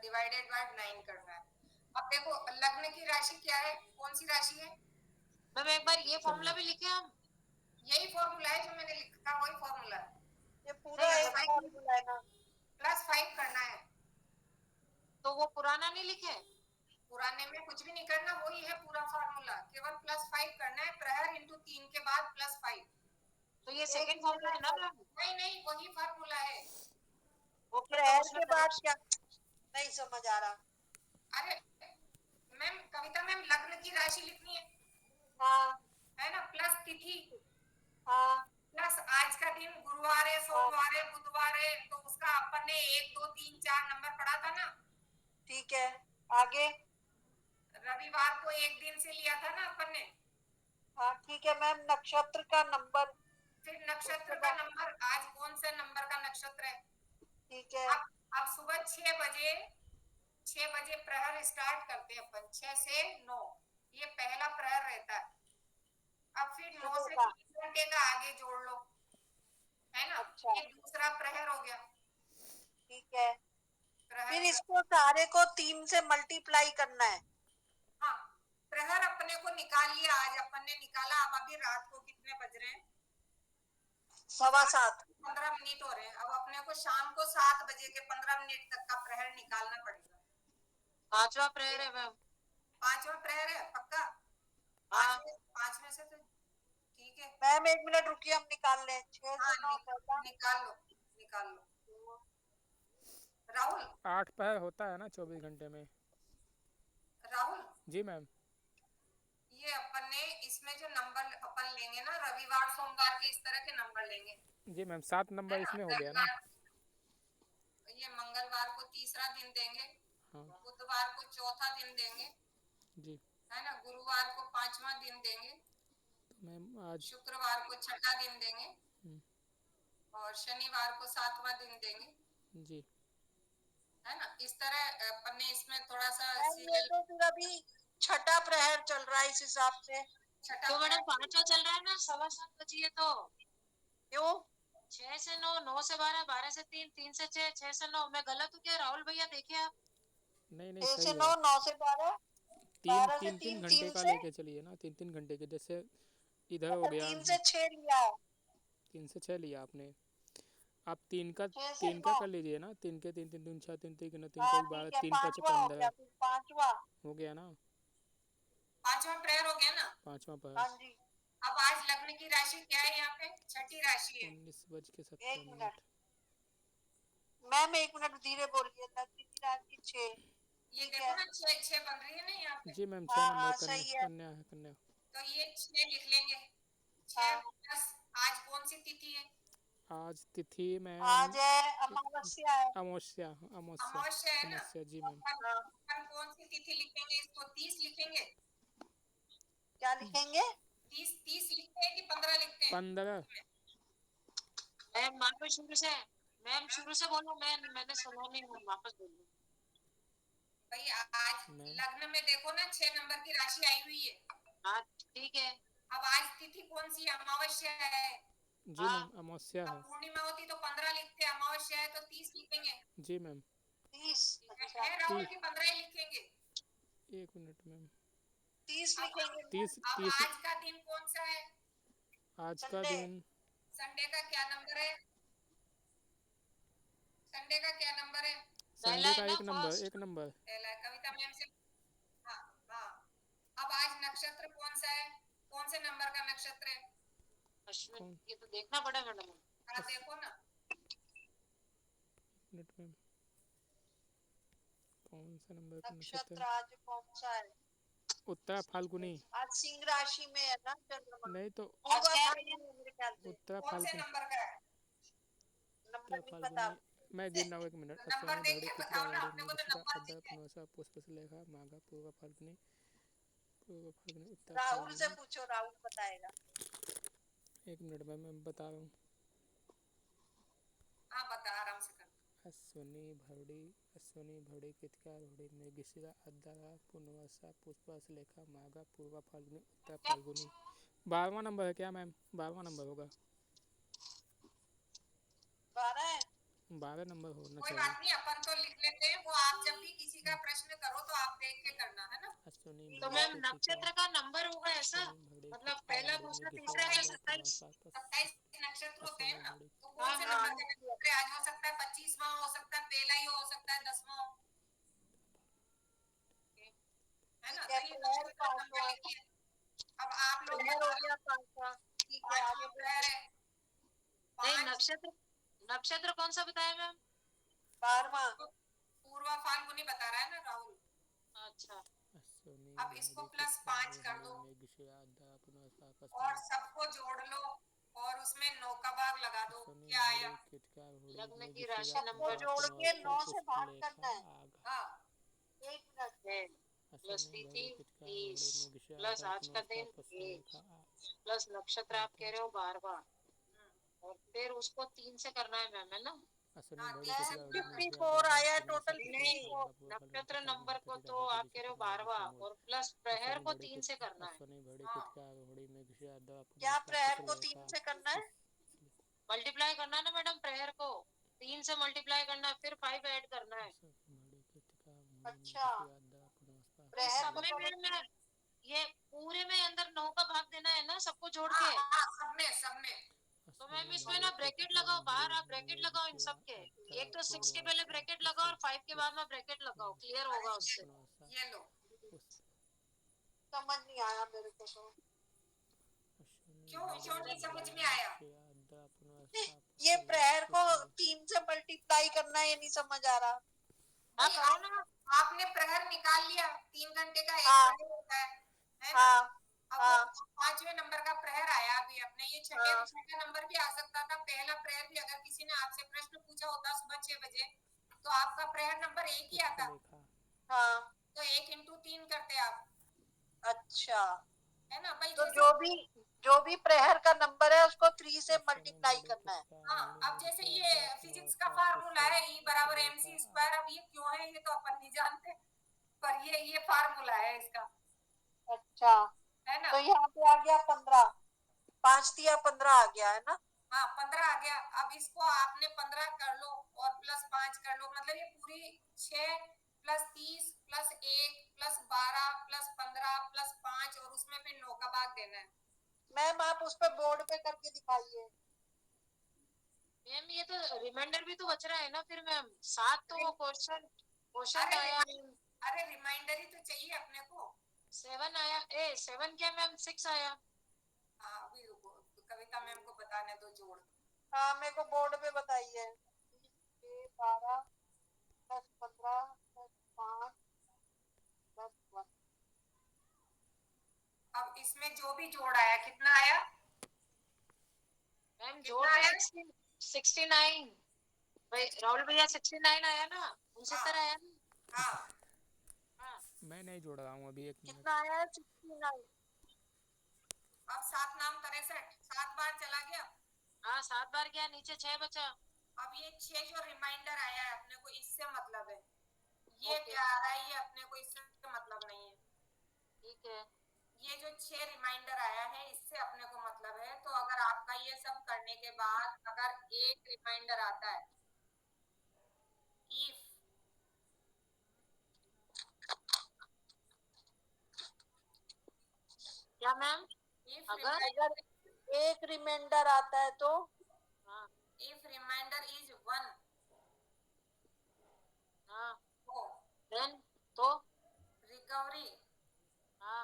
डिवाइडेड बाय 9 करना है। अब देखो लग्न की राशि क्या है, कौन सी राशि है? मैम एक बार ये फॉर्मूला भी लिखे हम। यही फॉर्मूला है जो मैंने लिखा, वही फॉर्मूला है। ये पूरा नहीं, एक भाई, फॉर्मूला है ना। +5 करना है। तो वो पुराना नहीं लिखे? पुराने में कुछ भी नहीं करना, वही है पूरा फॉर्मूला, केवल +5 करना है। प्रहर इंटू 3 के बाद +5। तो ये सेकंड फॉर्मूला है ना मैम? नहीं नहीं, वही फॉर्मूला है। ओके, तो प्रहर उसमें के बाद क्या, नहीं समझ आ रहा। अरे मैम, कविता मैम, लग्न की राशि लिखनी है हाँ है ना, प्लस तिथि, हाँ प्लस आज का दिन, गुरुवार है, सोमवार है, बुधवार है, तो उसका अपन ने 1 2 3 4 नंबर पढ़ा था ना। ठीक है, आगे। रविवार को एक दिन से लिया था ना अपन ने। हाँ ठीक है मैम, नक्षत्र का नंबर। फिर नक्षत्र उसके का बाद नंबर, आज कौन सा नंबर का नक्षत्र है? ठीक है। अब सुबह 6 बजे प्रहर स्टार्ट करते हैं अपन, 6 से 9, ये पहला प्रहर रहता है। अब फिर 9 सुबह से का। 3 घंटे का आगे जोड़ लो, है ना, अच्छा ये दूसरा प्रहर हो गया। ठीक है, प्रहर फिर इसको सारे को 3 से मल्टीप्लाई करना है। हाँ, प्रहर अपने को निकाल लिया, आज अपन ने निकाला। अब अभी रात को कितने बज रहे हैं? 7:15। 15 मिनट हो रहे हैं। अब अपने को शाम को 7 बजे के 15 मिनट तक का प्रहर निकालना पड़ेगा। पांचवा प्रेयर है मैम। 5वां प्रहर है पक्का? हाँ, 5 में से तो ठीक है। मैम 1 मिनट रुकिए, हम निकाल लें। 6 हाँ, से 9 पहला। निकाल लो, निकाल लो। राहुल, 8 पहर होता है ना 24 घंटे में। राहुल, जी मैम। ये अपन ने इसमें जो नंबर अपन लेंगे ना, रविवार सोमवार के इस तरह के नंबर लेंगे, जी मैम, 7 है नंबर ना। इसमें हो गया ना। रविवार, ये मंगलवार को तीसरा दिन देंगे, हाँ बुधवार को चौथा दिन देंगे, जी। है ना, गुरुवार को 5वां दिन देंगे, तो मैम आज शुक्रवार को 6ठा दिन देंगे, हम्म, और शनिवार को 7वां दिन देंगे, जी है ना। इस तरह अपन ने इसमें थोड़ा सा मैम ये सीरियल, तो फिर अभी छठा प्रहर चल रहा है इस हिसाब से। छठा तो मैडम प्रहर। पांचवा चल रहा है ना, 7:15 बजी है तो क्यों? 6 से 9, 9 से 12, 12 से 3, 3 से 6, 6 से 9। मैं गलत हूँ क्या राहुल भैया? देखिए आप। नहीं नहीं 6 से सही 9, है। 9 से 12, तीन 12 से तीन तीन 3, घंटे 3 का से, लेके चलिए ना, 3 3 घंटे के, जैसे इधर हो अच्छा गया 3 से 6 लिया है। 3 से 6 लिया आपने। आप 6 से 3 का 9। कर लीजिए ना, 3 के 3 3 6 3 3 3 हाँ 12, ठीक है, 3 5 5वां हो गया, 15 फिर 5वां। हो गया ना। 5वां प्रहर हो गया ना। 5वां हाँ पहर जी, अब आज लग्न की राशि क्या है? यहाँ पे छठी राशि है। 19:17 1 मिनट मैम, 1 मिनट धीरे बोलिए। लग्न की राशि 6। ये ठीक देखो है, ना, 6 बन रही है ना यहाँ पे। जी मैम, 6 हाँ नंबर हाँ कन्या सही है। कन्या है, कन्या। तो ये 6 लिख लेंगे। 6 हाँ, प्लस, आज कौन सी तिथि है? आज तिथि आज मैम है अमावस्या है। अमावस्या। अमावस्या अमावस्या है ना। अमावस्या जी तो मैम। हाँ, अपन कौन सी तिथि लिखेंगे? इसको 30 लिखेंगे। क्या लिखेंगे? 30 लिखते हैं कि 15 लिखते हैं? 15। मैम वापस शुरू से, मैम शुरू से बोलो। मैंने सुना नहीं, मैं वापस बोलूँ। भाई आज मैम लग्न में देखो ना, 6 नंबर की राशि आई हुई है। हाँ ठीक है। अब आज तिथि कौन सी है? अमावस्या है। जी हाँ, मैम, अमावस्या अब है। पूर्णिमा होती तो 15 लिखते हैं, अमावस्या है तो 30 लिखेंगे। जी मैम। 30। अच्छा, है राहुल, 30। की 15 ही लिखेंगे। 1 मिनट मैम। 30 अब लिखेंगे मैम। 30 अब 30 आज का दिन कौन सा है? आज का संडे। दिन संडे का क्या नंबर है? संडे का क्या नंबर है? पहला संडे है का ना, 1 नंबर, फर्स्ट। 1 नंबर। पहला है, कविता मैम से। हाँ हाँ। अब आज नक्षत्र कौन सा है? कौन से नंबर का नक्षत्र है? अश्विन। कौन? ये तो देखना पड़ेगा मैडम। हाँ देखो ना। 1 मिनट मैम, कौन सा नंबर का नक्षत्र नक्षत्र है? आज कौन सा है? उत्तरा फाल्गुनी। आज सिंह राशि में है ना चंद्रमा। नहीं तो आज पूर्वा क्या है भैया? फाल्गुनी है मेरे ख्याल से। उत्तरा कौन से फाल्गुनी। नंबर का है? नंबर उत्तरा नहीं पता। फाल्गुनी। मैं गिन रहा हूँ, 1 मिनट। नंबर अश्विनी देख भरणी के कृतिका बताओ ना, रोहिणी अपने को तो मृगशिरा नंबर आद्रा दिखे। पुनर्वसा पुष्पलेखा माघा पूर्वा फाल्गुनी। पूर्वा फाल्गुनी उत्तरा राहुल से फाल्गुनी। पूछो, राहुल बताएगा। 1 मिनट मैम, मैं बता रहा हूँ। हाँ बता, आराम से कर। अश्विनी भरणी कृतिका रोहिणी मृगशिरा आद्रा पुनर्वसा पुष्पलेखा माघा पूर्वा फाल्गुनी उत्तरा फाल्गुनी। 12वां नंबर है क्या मैम? 12वां नंबर होगा। 12 है। 12 नंबर होना कोई चाहिए। बात नहीं, अपन तो लिख लेते हैं वो। आप जब भी किसी का प्रश्न करो तो आप देख के करना है ना। अश्विनी तो भड़े मैम कृतिका नक्षत्र का नंबर होगा ऐसा, अश्विनी भड़े मतलब कृतिका पहला घोड़े में दूसरा घिसे तीसरा या आधा 27? पुनः 27 नक्षत्र होते हैं अश्विनी ना, भड़े तो कौन हाँ से हाँ नंबर का नक्षत्र आज हो सकता है? 25वां हो सकता है, पहला ही हो सकता है, 10वां हो, है ना? ठीक तो है, ये प्रहर नक्षत्र नंबर 5वां, लिखिए। अब आप लोग प्रहर हो गया 5वां। ठीक है, आगे 5वां प्रहर बोलिए। है। नहीं, 5 नक्षत्र नक्षत्र कौन सा बताया मैम? 12वां। पूर्वा फाल्गुनी बता रहा है ना राहुल। अच्छा, अश्विनी अब इसको भड़े कृतिका +5 कर घोड़े दो में घिसे आधा पुनः और अकस्मात सबको जोड़ लो और उसमें 9 का भाग लगा दो। अश्विनी क्या भड़े आया? कृतिका घोड़े लग्न में की घिसे राशि सबको नंबर आधा जोड़ के पुनः 9 से भाग पुष्पलेखा करना है। आग हाँ, 1 मिनट। 10 प्लस अश्विनी तिथि भड़े कृतिका 30 घोड़े में घिसे प्लस आधा आज का पुनः दिन 1 पुष्पलेखा प्लस नक्षत्र आप कह आधा रहे हो 12वां, और फिर उसको 3 से करना है मैम, है ना? अश्विनी हाँ, भड़े 3 से कृतिका घोड़े में गुणा घिसे करो। आधा 54 आया है, पुनः टोटल नहीं, पुष्पलेखा 54। आधा पूरा फल नक्षत्र तथा नंबर को धनतेरस तो राशि आप कह जिसे रहे हो चतुर्वेदी 12वां, समूल और प्लस प्रहर अश्विनी को भड़े 3 से करना है। अश्विनी भड़े हाँ, कृतिका घोड़े में घिसे आधा क्या पुनः प्रहर को 3 पुष्पलेखा से करना है? मल्टीप्लाई करना है ना मैडम, प्रहर को 3 से मल्टीप्लाई करना है, फिर 5 ऐड करना है। अश्विनी भड़े कृतिका घोड़े में अच्छा, घिसे आधा पुनः इस प्रहर सब को में पुष्पलेखा पहले मैम ये पूरे में अंदर 9 का भाग देना है ना सबको जोड़ हाँ, के। हाँ, सब में। तो मैम अश्विनी इसमें भड़े ना ब्रैकेट कृतिका लगाओ, बाहर घोड़े आप ब्रैकेट में लगाओ इन घिसे सब के। आधा एक तो 6 के पहले पुनः ब्रैकेट लगाओ और 5 के बाद में पुष्प ब्रैकेट लगाओ, क्लियर होगा उससे। पुनः ये लो। पुष्प समझ नहीं आया मेरे को तो। अश्विनी क्यों भड़े क्यों नहीं समझ घोड़े में में आया? घिसे आधा पुनः ये प्रहर को पुष्पलेखा 3 से मल्टीप्लाई करना है, ये नहीं समझ आ रहा। हाँ भाई करो ना। आपने प्रहर निकाल लिया, 3 घंटे का एक हाँ प्रहर होता है ना? हाँ अब वो हाँ 5वें नंबर का प्रहर आया अभी अपने, ये हाँ। छठा नंबर भी आ सकता था। पहला प्रहर भी अगर किसी ने आपसे प्रश्न पूछा होता सुबह 6 बजे तो आपका प्रहर नंबर 1 ही आता। पुष्पलेखा हाँ, तो 1 इंटू 3 करते आप, अच्छा। है ना भाई? तो जैसे जो भी प्रहर का नंबर है उसको 3 से अश्विनी मल्टीप्लाई भड़े करना है। कृतिका हाँ, घोड़े अब में जैसे घिसे ये आधा फिजिक्स का पुनः फार्मूला है E बराबर पुष्पलेखा mc स्क्वायर। अब ये क्यों है ये तो अपन नहीं जानते, पर ये फार्मूला है इसका, अच्छा, है ना? तो यहाँ पे आ गया 15, 5 दिया 15 आ गया है ना। हाँ, 15 आ गया। अब इसको आपने 15 कर लो और +5 कर लो, मतलब ये पूरी 6 + 30 + 1 + 12 + 15 + 5 और उसमें फिर 9 का भाग देना है। मैम आप उस पे बोर्ड पे करके दिखाइए। मैम ये तो रिमाइंडर भी तो बच रहा है ना फिर मैम, 7 तो वो क्वेश्चन अरे आया मैम, अरे रिमाइंडर ही तो चाहिए अपने को। 7 आया, 7 क्या मैम, 6 आया। हाँ, अभी रुको, कविता मैम को बताने दो जोड़। हाँ, मेरे को बोर्ड पे बताइए। 12 + 15 + 5 + 1। अब इसमें जो भी जोड़ आया कितना आया? मैम जोड़ कितना तो आया? 69 भाई, राहुल भैया 69 आया ना, 69 हाँ आया ना। हाँ। हाँ, मैं नहीं जोड़ रहा हूँ अभी, एक मिनट। कितना आया है? 69। अब 7 नाम 63, 7 बार चला गया। हाँ 7 बार गया, नीचे 6 बचा। अब ये 6 जो रिमाइंडर आया है अपने को इससे मतलब है, ये ओके, क्या आ रहा है ये अपने को इससे मतलब नहीं है। ठीक है। ये जो 6 रिमाइंडर आया है इससे अपने को मतलब है। तो अगर आपका ये सब करने के बाद अगर एक रिमाइंडर आता है, इफ क्या मैम? इफ अगर अगर एक रिमाइंडर आता है तो हाँ इफ रिमाइंडर इज 1 हाँ, तो देन तो रिकवरी हाँ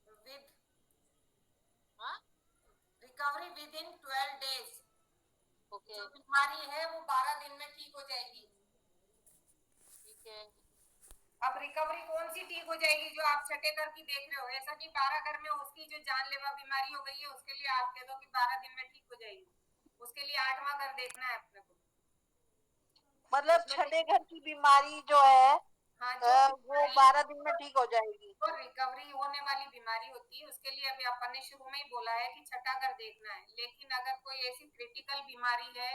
विद हाँ, recovery with in 12 days. Okay, जो बीमारी है वो 12 दिन में ठीक हो जाएगी। ठीक है। अब रिकवरी कौन सी ठीक हो जाएगी? जो आप छठे घर की देख रहे हो, ऐसा कि 12 घर में उसकी जो जानलेवा बीमारी हो गई है उसके लिए आप कह दो कि 12 दिन में ठीक हो जाएगी, उसके लिए 8वां घर देखना है अपने को। मतलब उसमें छठे घर की बीमारी जो है हाँ, वो 12 दिन में ठीक हो जाएगी। जो रिकवरी होने वाली बीमारी होती है उसके लिए अभी अपन ने शुरू में ही बोला है कि छठा घर देखना है। लेकिन अगर कोई ऐसी क्रिटिकल बीमारी है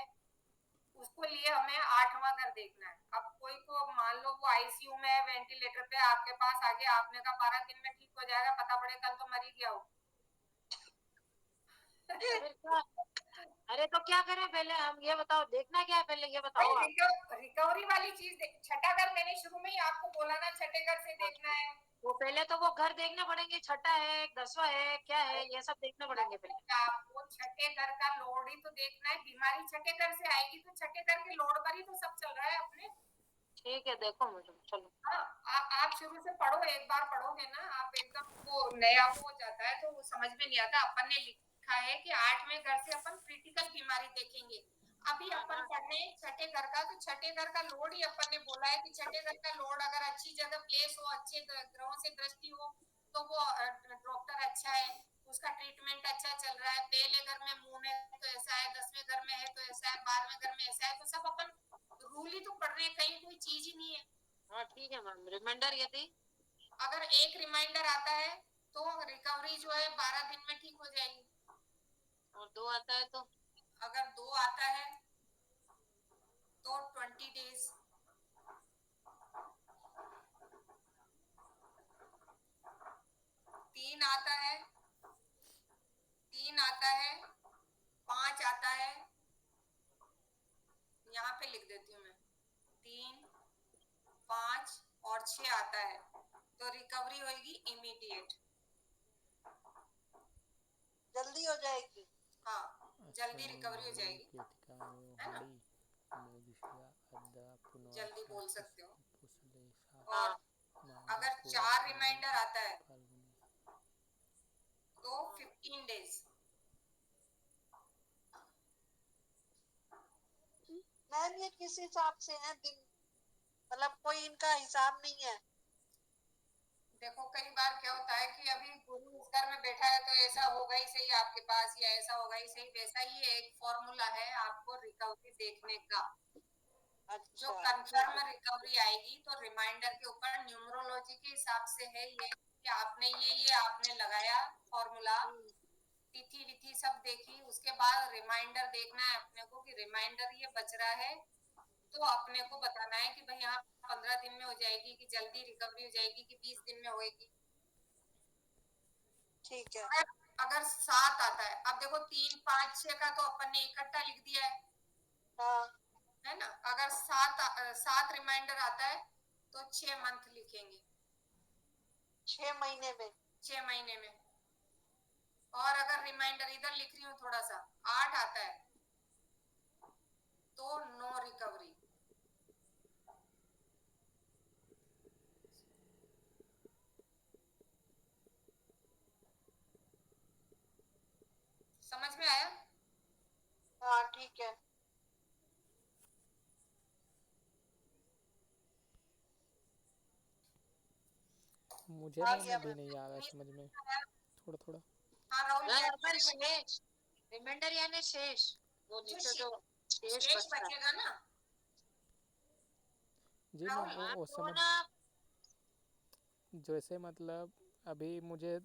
उसको लिए हमें 8वां घर देखना है। अब कोई को मान लो वो आईसीयू में है, वेंटिलेटर पे, आपके पास आ गया, आपने कहा 12 दिन में ठीक हो जाएगा, पता पड़े कल तो मर ही गया हो। तो फिर क्या, पहले तो क्या करें, पहले हम ये बताओ, देखना क्या है पहले ये बताओ आप। रिकवरी वाली चीज छठा घर मैंने शुरू में ही आपको बोला ना, छठे घर से देखना है। वो पहले तो वो घर देखने पड़ेंगे, छठा है 10वां है क्या है, ये सब देखने पड़ेंगे पहले। आपको छठे घर का लोड ही तो देखना है, बीमारी छठे घर से आएगी तो छठे घर के लोड पर ही तो सब चल रहा है अपने। ठीक है देखो मैडम, चलो। हाँ, आप शुरू से पढ़ो, एक बार पढ़ोगे ना आप एकदम वो नया हो जाता है तो वो समझ में नहीं आता। अपन ने लिखा है कि 8वें घर से अपन क्रिटिकल बीमारी देखेंगे। अभी अपन पढ़ने छठे घर का, तो छठे घर का लोड ही अपन ने बोला है कि छठे घर का लोड अगर अच्छी जगह प्लेस हो, अच्छे ग्रहों से दृष्टि हो, तो वो डॉक्टर अच्छा है, उसका ट्रीटमेंट अच्छा चल रहा है। पहले घर में मून है तो ऐसा है, 10वें घर में है तो ऐसा है, 12वें घर में ऐसा है, तो सब अपन रूल ही तो पढ़ रहे हैं, कहीं कोई चीज ही नहीं है। हाँ ठीक है मैम, रिमाइंडर ये थी। अगर एक रिमाइंडर आता है तो रिकवरी जो है 12 दिन में ठीक हो जाएगी। और 2 आता है तो? अगर 2 आता है तो 20 डेज। 3 आता है, 3 आता है, 5 आता है, यहाँ पे लिख देती हूँ मैं, 3, 5 और 6 आता है तो रिकवरी होगी इमीडिएट, जल्दी हो जाएगी। हाँ जल्दी रिकवरी हो जाएगी, है ना, जल्दी बोल सकते हो। और अगर 4 रिमाइंडर आता है तो 15 डेज। मैम ये किस हिसाब से है दिन, मतलब कोई इनका हिसाब नहीं है? देखो कई बार क्या होता है कि अभी गुरु इस घर में बैठा है तो ऐसा होगा ही सही आपके पास, या ऐसा होगा ही सही, वैसा ही एक फॉर्मूला है आपको रिकवरी देखने का। जो अच्छा कंफर्म रिकवरी आएगी तो रिमाइंडर के ऊपर न्यूमरोलॉजी के हिसाब से है ये कि आपने ये आपने लगाया फॉर्मूला, तिथि विधि सब देखी, उसके बाद रिमाइंडर देखना है अपने को कि रिमाइंडर ये बच रहा है, तो अपने को बताना है कि भाई यहाँ 15 दिन में हो जाएगी, कि जल्दी रिकवरी हो जाएगी, कि 20 दिन में होएगी। ठीक है। अगर 7 आता है, अब देखो 3, 5, 6 का तो अपन ने इकट्ठा लिख दिया हाँ है ना। अगर 7 रिमाइंडर आता है तो 6 मंथ लिखेंगे, 6 महीने में। 6 महीने में। और अगर रिमाइंडर इधर लिख रही हूँ थोड़ा सा, 8 आता है तो नो रिकवरी। समझ में आया? हाँ ठीक है। मुझे आ मैम गया अभी नहीं आ रहा है समझ में, थोड़ा थोड़ा। हाँ राहुल, अगर शेष रिमाइंडर यानी शेष, वो नीचे जो शेष शेष बचता है। बचेगा ना जी मैम राहुल, वो तो समझ, ना जैसे मतलब अभी मुझे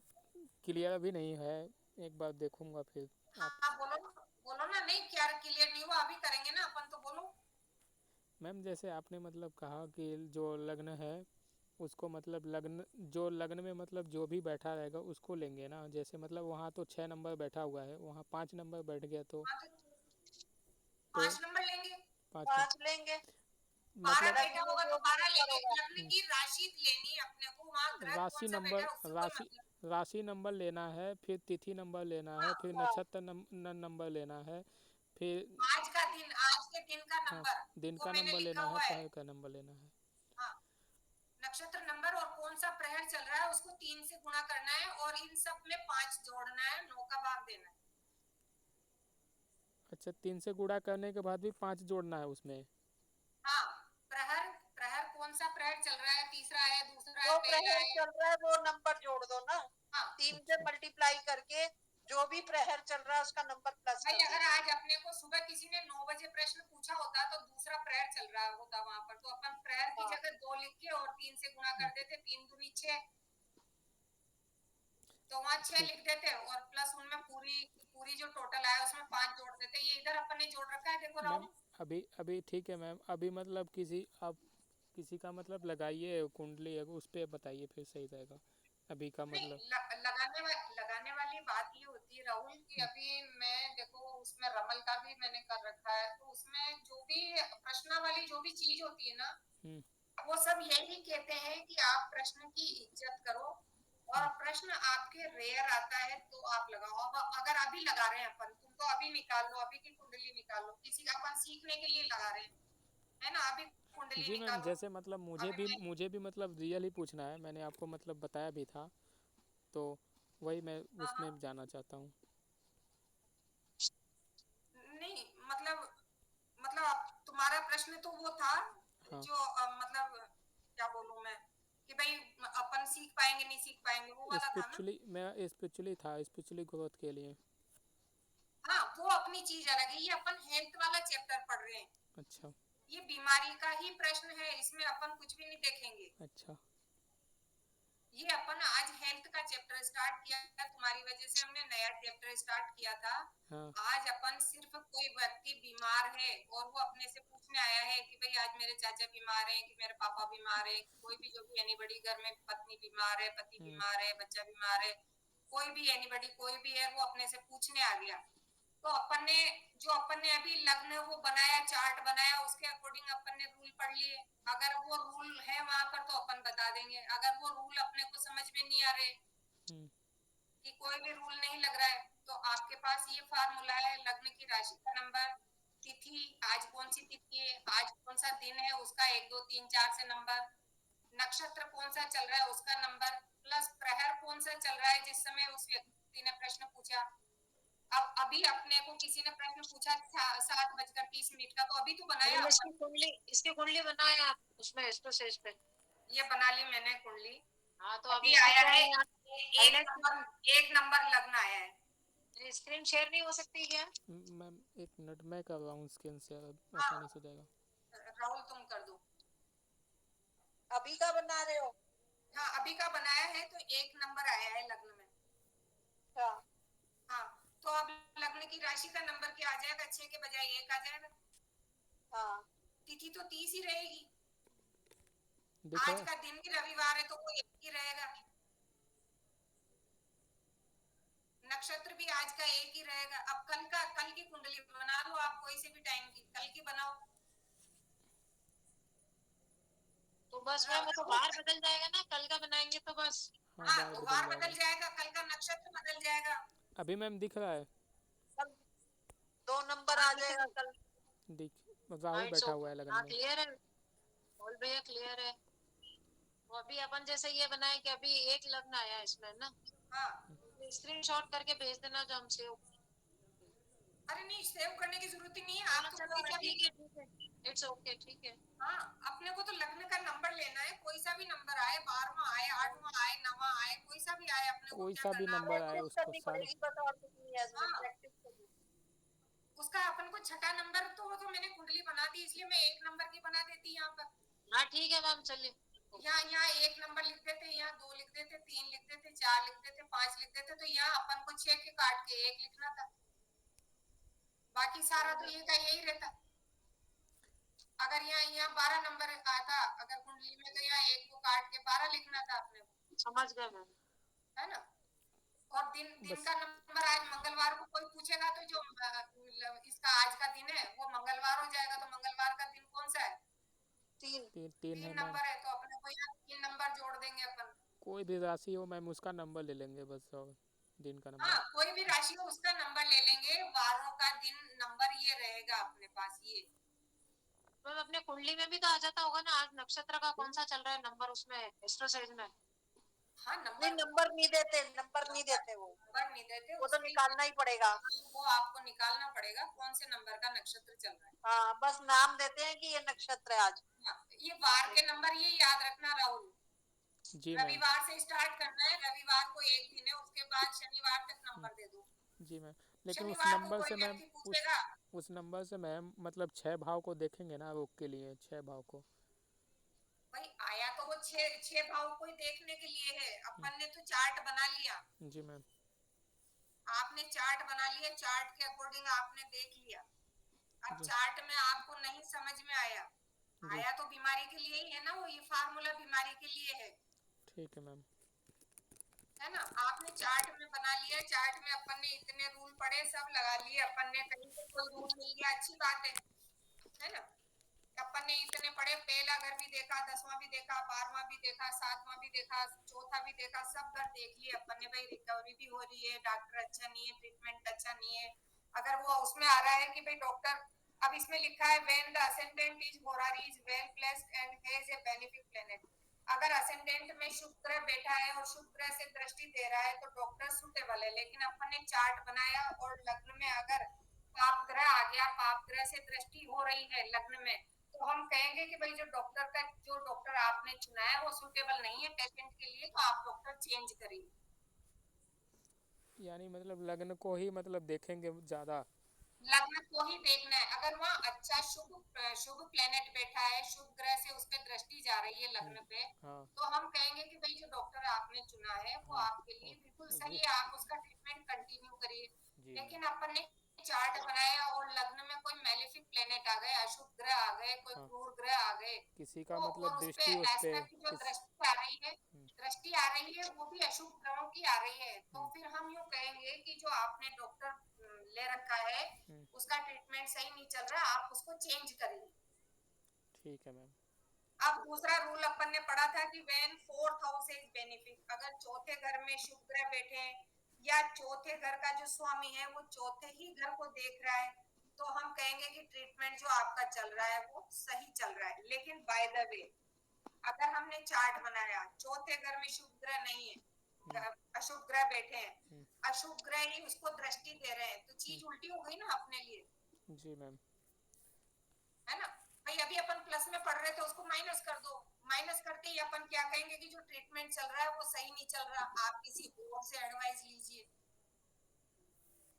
क्लियर अभी नहीं है, एक बार देखूंगा फिर आप। हाँ बोलो बोलो ना, नहीं क्या क्लियर नहीं हुआ, अभी करेंगे ना अपन, तो बोलो। मैम जैसे आपने मतलब कहा कि जो लग्न है उसको मतलब लग्न, जो लग्न में मतलब जो भी बैठा रहेगा उसको लेंगे ना, जैसे मतलब वहाँ तो 6 नंबर बैठा हुआ है, वहाँ 5 नंबर बैठ गया तो हाँ तो तो 5 नंबर लेंगे, 5 5 लेंगे। 12 मतलब बैठा होगा तो जो भी 12 नंबर लेंगे। होगा। लग्न की राशि लेनी है अपने को, वहाँ ग्रह कौन राशि सा बैठा नंबर, है उससे कोई मतलब। राशि नंबर लेना है, फिर तिथि नंबर लेना है, फिर अच्छा नक्षत्र नंबर लेना है, फिर आज का दिन, आज के दिन का हाँ नंबर दिन वो का मैंने नंबर लिखा लेना है, हुआ है। पहर का नंबर लेना है। हाँ, नक्षत्र नंबर और कौन सा प्रहर चल रहा है उसको 3 से गुणा करना है, और इन सब में 5 जोड़ना है, 9 का भाग देना है। अच्छा 3 से गुणा करने के बाद भी 5 जोड़ना है उसमें? हाँ, प्रहर, प्रहर कौन सा प्रहर चल रहा है, तीसरा है, दूसरा है, जो पहला प्रहर है। चल रहा है वो नंबर जोड़ दो ना, हाँ 3 से अच्छा मल्टीप्लाई करके जो भी प्रहर चल रहा है उसका नंबर प्लस भाई, कर अगर देना। आज अपने को सुबह किसी ने 9 बजे प्रश्न पूछा होता तो दूसरा प्रहर चल रहा होता वहां पर, तो अपन प्रहर की हाँ जगह 2 लिख के और 3 से गुणा कर देते, 3 दूनी 6, तो वहाँ 6 ठीक। लिख देते और प्लस उनमें पूरी पूरी जो टोटल आया उसमें 5 जोड़ देते। ये इधर अपन ने जोड़ रखा है, देखो मैम राहुल। अभी अभी ठीक है मैम, अभी मतलब किसी आप किसी का मतलब लगाइए कुंडली है उस पर बताइए फिर सही रहेगा अभी का नहीं मतलब। लगाने वाली बात ये होती है राहुल कि अभी मैं देखो उसमें रमल का भी मैंने कर रखा है, तो उसमें जो भी प्रश्न वाली जो भी चीज होती है ना, हम्म, वो सब यही कहते हैं कि आप प्रश्न की इज्जत करो, और प्रश्न आपके रेयर आता है तो आप लगाओ। अब अगर अभी लगा रहे हैं अपन, तुम तो अभी निकाल लो, अभी की कुंडली निकाल लो, किसी का अपन सीखने के लिए लगा रहे हैं, है ना, अभी कुंडली जी मैम, निकालो। जैसे मतलब अभी मैं मुझे भी मतलब रियल ही पूछना है, मैंने आपको मतलब बताया भी था, तो वही मैं हाँ हाँ, उसमें जाना चाहता हूँ। नहीं मतलब तुम्हारा प्रश्न तो वो था हाँ, जो मतलब क्या बोलूं मैं, कि भाई अपन सीख पाएंगे नहीं सीख पाएंगे, वो वाला था ना। स्पिरिचुअली मैं स्पिरिचुअली था, स्पिरिचुअली ग्रोथ के लिए। हाँ, वो अपनी चीज अलग है, ये अपन हेल्थ वाला चैप्टर पढ़ रहे हैं, अच्छा। ये बीमारी का ही प्रश्न है, इसमें अपन कुछ भी नहीं देखेंगे। अच्छा। ये अपन आज हेल्थ का चैप्टर स्टार्ट किया है, तुम्हारी वजह से हमने नया चैप्टर स्टार्ट किया था। हाँ। आज अपन सिर्फ कोई व्यक्ति बीमार है और वो अपने से पूछने आया है कि भाई आज मेरे चाचा बीमार हैं, कि मेरे पापा बीमार है, कोई भी जो भी एनीबडी घर में पत्नी बीमार है, पति हम्म। बीमार है, बच्चा बीमार है, कोई भी एनीबडी कोई भी है, वो अपने से पूछने आ गया। तो अपन ने अभी लग्न वो बनाया, चार्ट बनाया, उसके अकॉर्डिंग अपन ने रूल पढ़ लिए। अगर वो रूल है वहां पर तो अपन बता देंगे, अगर वो रूल अपने को समझ में नहीं आ रहे हम्म। कि कोई भी रूल नहीं लग रहा है, तो आपके पास ये फार्मूला है, लग्न की राशि का नंबर, तिथि, आज कौन सी तिथि है, आज कौन सा दिन है, उसका 1 2 3 4 से नंबर, नक्षत्र कौन सा चल रहा है उसका नंबर, प्लस प्रहर कौन सा चल रहा है जिस समय उस व्यक्ति ने प्रश्न पूछा। अब अभी अपने को किसी ने प्रश्न पूछा 7:30 का, तो अभी तो बनाया मैम अपन, इसकी कुंडली बनाए आप उसमें स्पेस पे। ये बना ली मैंने कुंडली। हाँ तो अभी अभी इसको आया क्या है है आप एक हाईलाइट नंबर, एक नंबर लग्न आया है। स्क्रीन शेयर नहीं हो सकती क्या? मैम एक मिनट, मैं कर रहा हूँ स्क्रीन शेयर, हाँ आसानी से जाएगा। राहुल तुम कर दो। अभी का बना रहे हो? हाँ अभी का बनाया है, तो एक नंबर आया है लग्न में। अच्छा। हाँ, तो अब लग्न की राशि का नंबर क्या आ जाएगा, 6 के बजाय 1 आ जाएगा। हाँ। तिथि तो 30 ही रहेगी, दिख रहा आज है? का दिन भी रविवार है तो वो 1 ही रहेगा, नक्षत्र भी आज का 1 ही रहेगा। अब कल की कुंडली बना लो आप, कोई से भी टाइम की कल की बनाओ। तो बस मैम वो तो बाहर बदल जाएगा ना, कल का बनाएंगे तो बस। हाँ, हाँ बार तो बदल वार बदल जाएगा। जाएगा, कल का नक्षत्र बदल जाएगा। अभी मैम दिख रहा है? कल 2 नंबर हाँ आ दिख जाएगा रहा कल। दिख, है। राहु हाँ इट्स बैठा ओके, हुआ है लगन हाँ में। क्लियर है, ऑल भैया क्लियर है। तो अभी अपन जैसे ये बनाए कि अभी एक लग्न आया है इसमें ना, हाँ, स्क्रीन शॉट करके भेज देना जो हम सेव। अरे नहीं सेव करने की जरूरत ही नहीं है, चलो आप तो चलो कोई सा भी। ठीक है इट्स ओके ठीक है। हाँ, अपने को तो लग्न का नंबर लेना है, कोई सा भी नंबर आए, 12वां आए, 8वां आए, 9वां आए, कोई सा भी आए, अपने को कोई क्या सा भी करना है, नंबर अपने आए को प्रैक्टिस उसको करनी साढ़े। पड़ेगी बस, और कुछ नहीं है इसमें, हाँ प्रैक्टिस करनी। उसका अपन को छठा नंबर, तो वो तो मैंने कुंडली बना दी, इसलिए मैं 1 नंबर की बना देती यहाँ पर। हाँ ठीक है मैम चलिए। यहाँ 1 नंबर लिख देते, यहाँ 2 लिख देते, 3 लिख देते, 4 लिख देते, 5 लिख देते, तो यहाँ अपन को 6 के काट के 1 लिखना था, बाकी सारा तो ये का यही रहता। अगर यहाँ 12 नंबर आता अगर कुंडली में, तो यहाँ 1 को काट के 12 लिखना था अपने को, समझ गए मैम। है ना। और दिन दिन बस का नंबर आज मंगलवार को कोई पूछेगा तो जो इसका आज का दिन है वो मंगलवार हो जाएगा, तो मंगलवार का दिन कौन सा है, 3। तीन तीन है 3 मैम। नंबर है, तो अपने को यहाँ 3 नंबर जोड़ देंगे अपन। कोई भी राशि हो मैम, उसका नंबर ले लेंगे बस, और दिन का हाँ नंबर। कोई भी राशि हो उसका नंबर ले लेंगे, वारों का दिन नंबर ये रहेगा अपने पास ये। मैम अपने कुंडली में भी तो आ जाता होगा ना, आज नक्षत्र का कौन सा चल रहा है नंबर उसमें एस्ट्रोसाइज में। हाँ नहीं, नंबर नहीं देते, नंबर नहीं देते वो नंबर नहीं देते, वो तो उसके निकालना ही पड़ेगा। वो आपको निकालना पड़ेगा कौन से नंबर का नक्षत्र चल रहा है। हाँ, बस नाम देते हैं कि ये नक्षत्र है आज। हाँ, ये वार के नंबर ये याद रखना राहुल, जी मैम। रविवार से स्टार्ट करना है, रविवार को 1 दिन है, उसके बाद शनिवार तक नंबर दे दो। जी मैम, लेकिन उस शनिवार को नंबर कोई से मैम, व्यक्ति पूछेगा, उस नंबर से मैम मतलब 6 भाव को देखेंगे ना, रोग के लिए 6 भाव को। भाई आया तो वो छह भाव को ही देखने के लिए है, अपन ने तो चार्ट बना लिया, जी मैम। आपने चार्ट बना लिया, चार्ट के अकॉर्डिंग आपने देख लिया। अब जी। चार्ट में आपको नहीं समझ में आया, जी आया तो बीमारी के लिए ही है ना, वो ये फार्मूला बीमारी के लिए है। ठीक है मैम। है ना। आपने चार्ट में बना लिया, चार्ट में अपन ने इतने रूल पढ़े, सब लगा लिए अपन ने, कहीं से कोई रूल मिल गया अच्छी बात है ना। अपन ने इतने पढ़े, पहला घर भी देखा, 10वां भी देखा, 12वां भी देखा, 7वां भी देखा, चौथा भी देखा, सब घर देख लिए अपन ने। भाई रिकवरी भी हो रही है, डॉक्टर अच्छा नहीं है, ट्रीटमेंट अच्छा नहीं है। अगर वो उसमें आ रहा है कि भाई डॉक्टर, अब इसमें लिखा है when the ascendant is horary is well placed and has a benefic planet. अगर असेंडेंट में शुक्र ग्रह बैठा है और शुक्र ग्रह से दृष्टि दे रहा है तो डॉक्टर सुटेबल है। लेकिन अपन ने चार्ट बनाया और लग्न में अगर पाप ग्रह आ गया, पाप ग्रह से दृष्टि हो रही है लग्न में, तो हम कहेंगे कि भाई जो डॉक्टर आपने चुना है वो सुटेबल नहीं है पेशेंट के लिए, तो आप डॉक्टर चेंज करिए। यानी मतलब लग्न को ही मतलब देखेंगे ज़्यादा। लग्न को ही देखना है। अगर वहाँ अच्छा शुभ प्लेनेट बैठा है, शुभ ग्रह से उस पर दृष्टि जा रही है लग्न पे, हाँ तो हम कहेंगे कि भाई जो डॉक्टर आपने चुना है वो हाँ आपके लिए बिल्कुल सही जी है, आप उसका ट्रीटमेंट कंटिन्यू करिए। जी मैम। लेकिन अपन ने चार्ट बनाया और लग्न में कोई मैलेफिक प्लेनेट आ गए, अशुभ ग्रह आ गए, कोई हाँ क्रूर ग्रह आ गए, किसी का तो मतलब और उस पे दृष्टि उस पे एस्पेक्ट जो किस दृष्टि आ रही है, दृष्टि आ रही है वो भी अशुभ ग्रहों की आ रही है, तो फिर हम यूं कहेंगे कि जो आपने डॉक्टर ले रखा है उसका ट्रीटमेंट सही नहीं चल रहा, आप उसको चेंज करिए। ठीक है मैम। अब दूसरा रूल अपन ने पढ़ा था कि when fourth house is benefic, अगर चौथे घर में शुभ ग्रह बैठे हैं या चौथे घर का जो स्वामी है वो चौथे ही घर को देख रहा है, तो हम कहेंगे कि ट्रीटमेंट जो आपका चल रहा है वो सही चल रहा है। लेकिन बाय द वे, अगर हमने चार्ट बनाया, चौथे घर में शुभ ग्रह नहीं है, अशुभ ग्रह बैठे हैं, अशुभ ग्रह ही उसको दृष्टि दे रहे हैं, तो चीज उल्टी हो गई ना अपने लिए, जी मैम। है ना। भाई अभी अपन प्लस में पढ़ रहे थे, उसको माइनस कर दो, माइनस करते ही अपन क्या कहेंगे कि जो ट्रीटमेंट चल रहा है वो सही नहीं चल रहा, आप किसी और से एडवाइस लीजिए,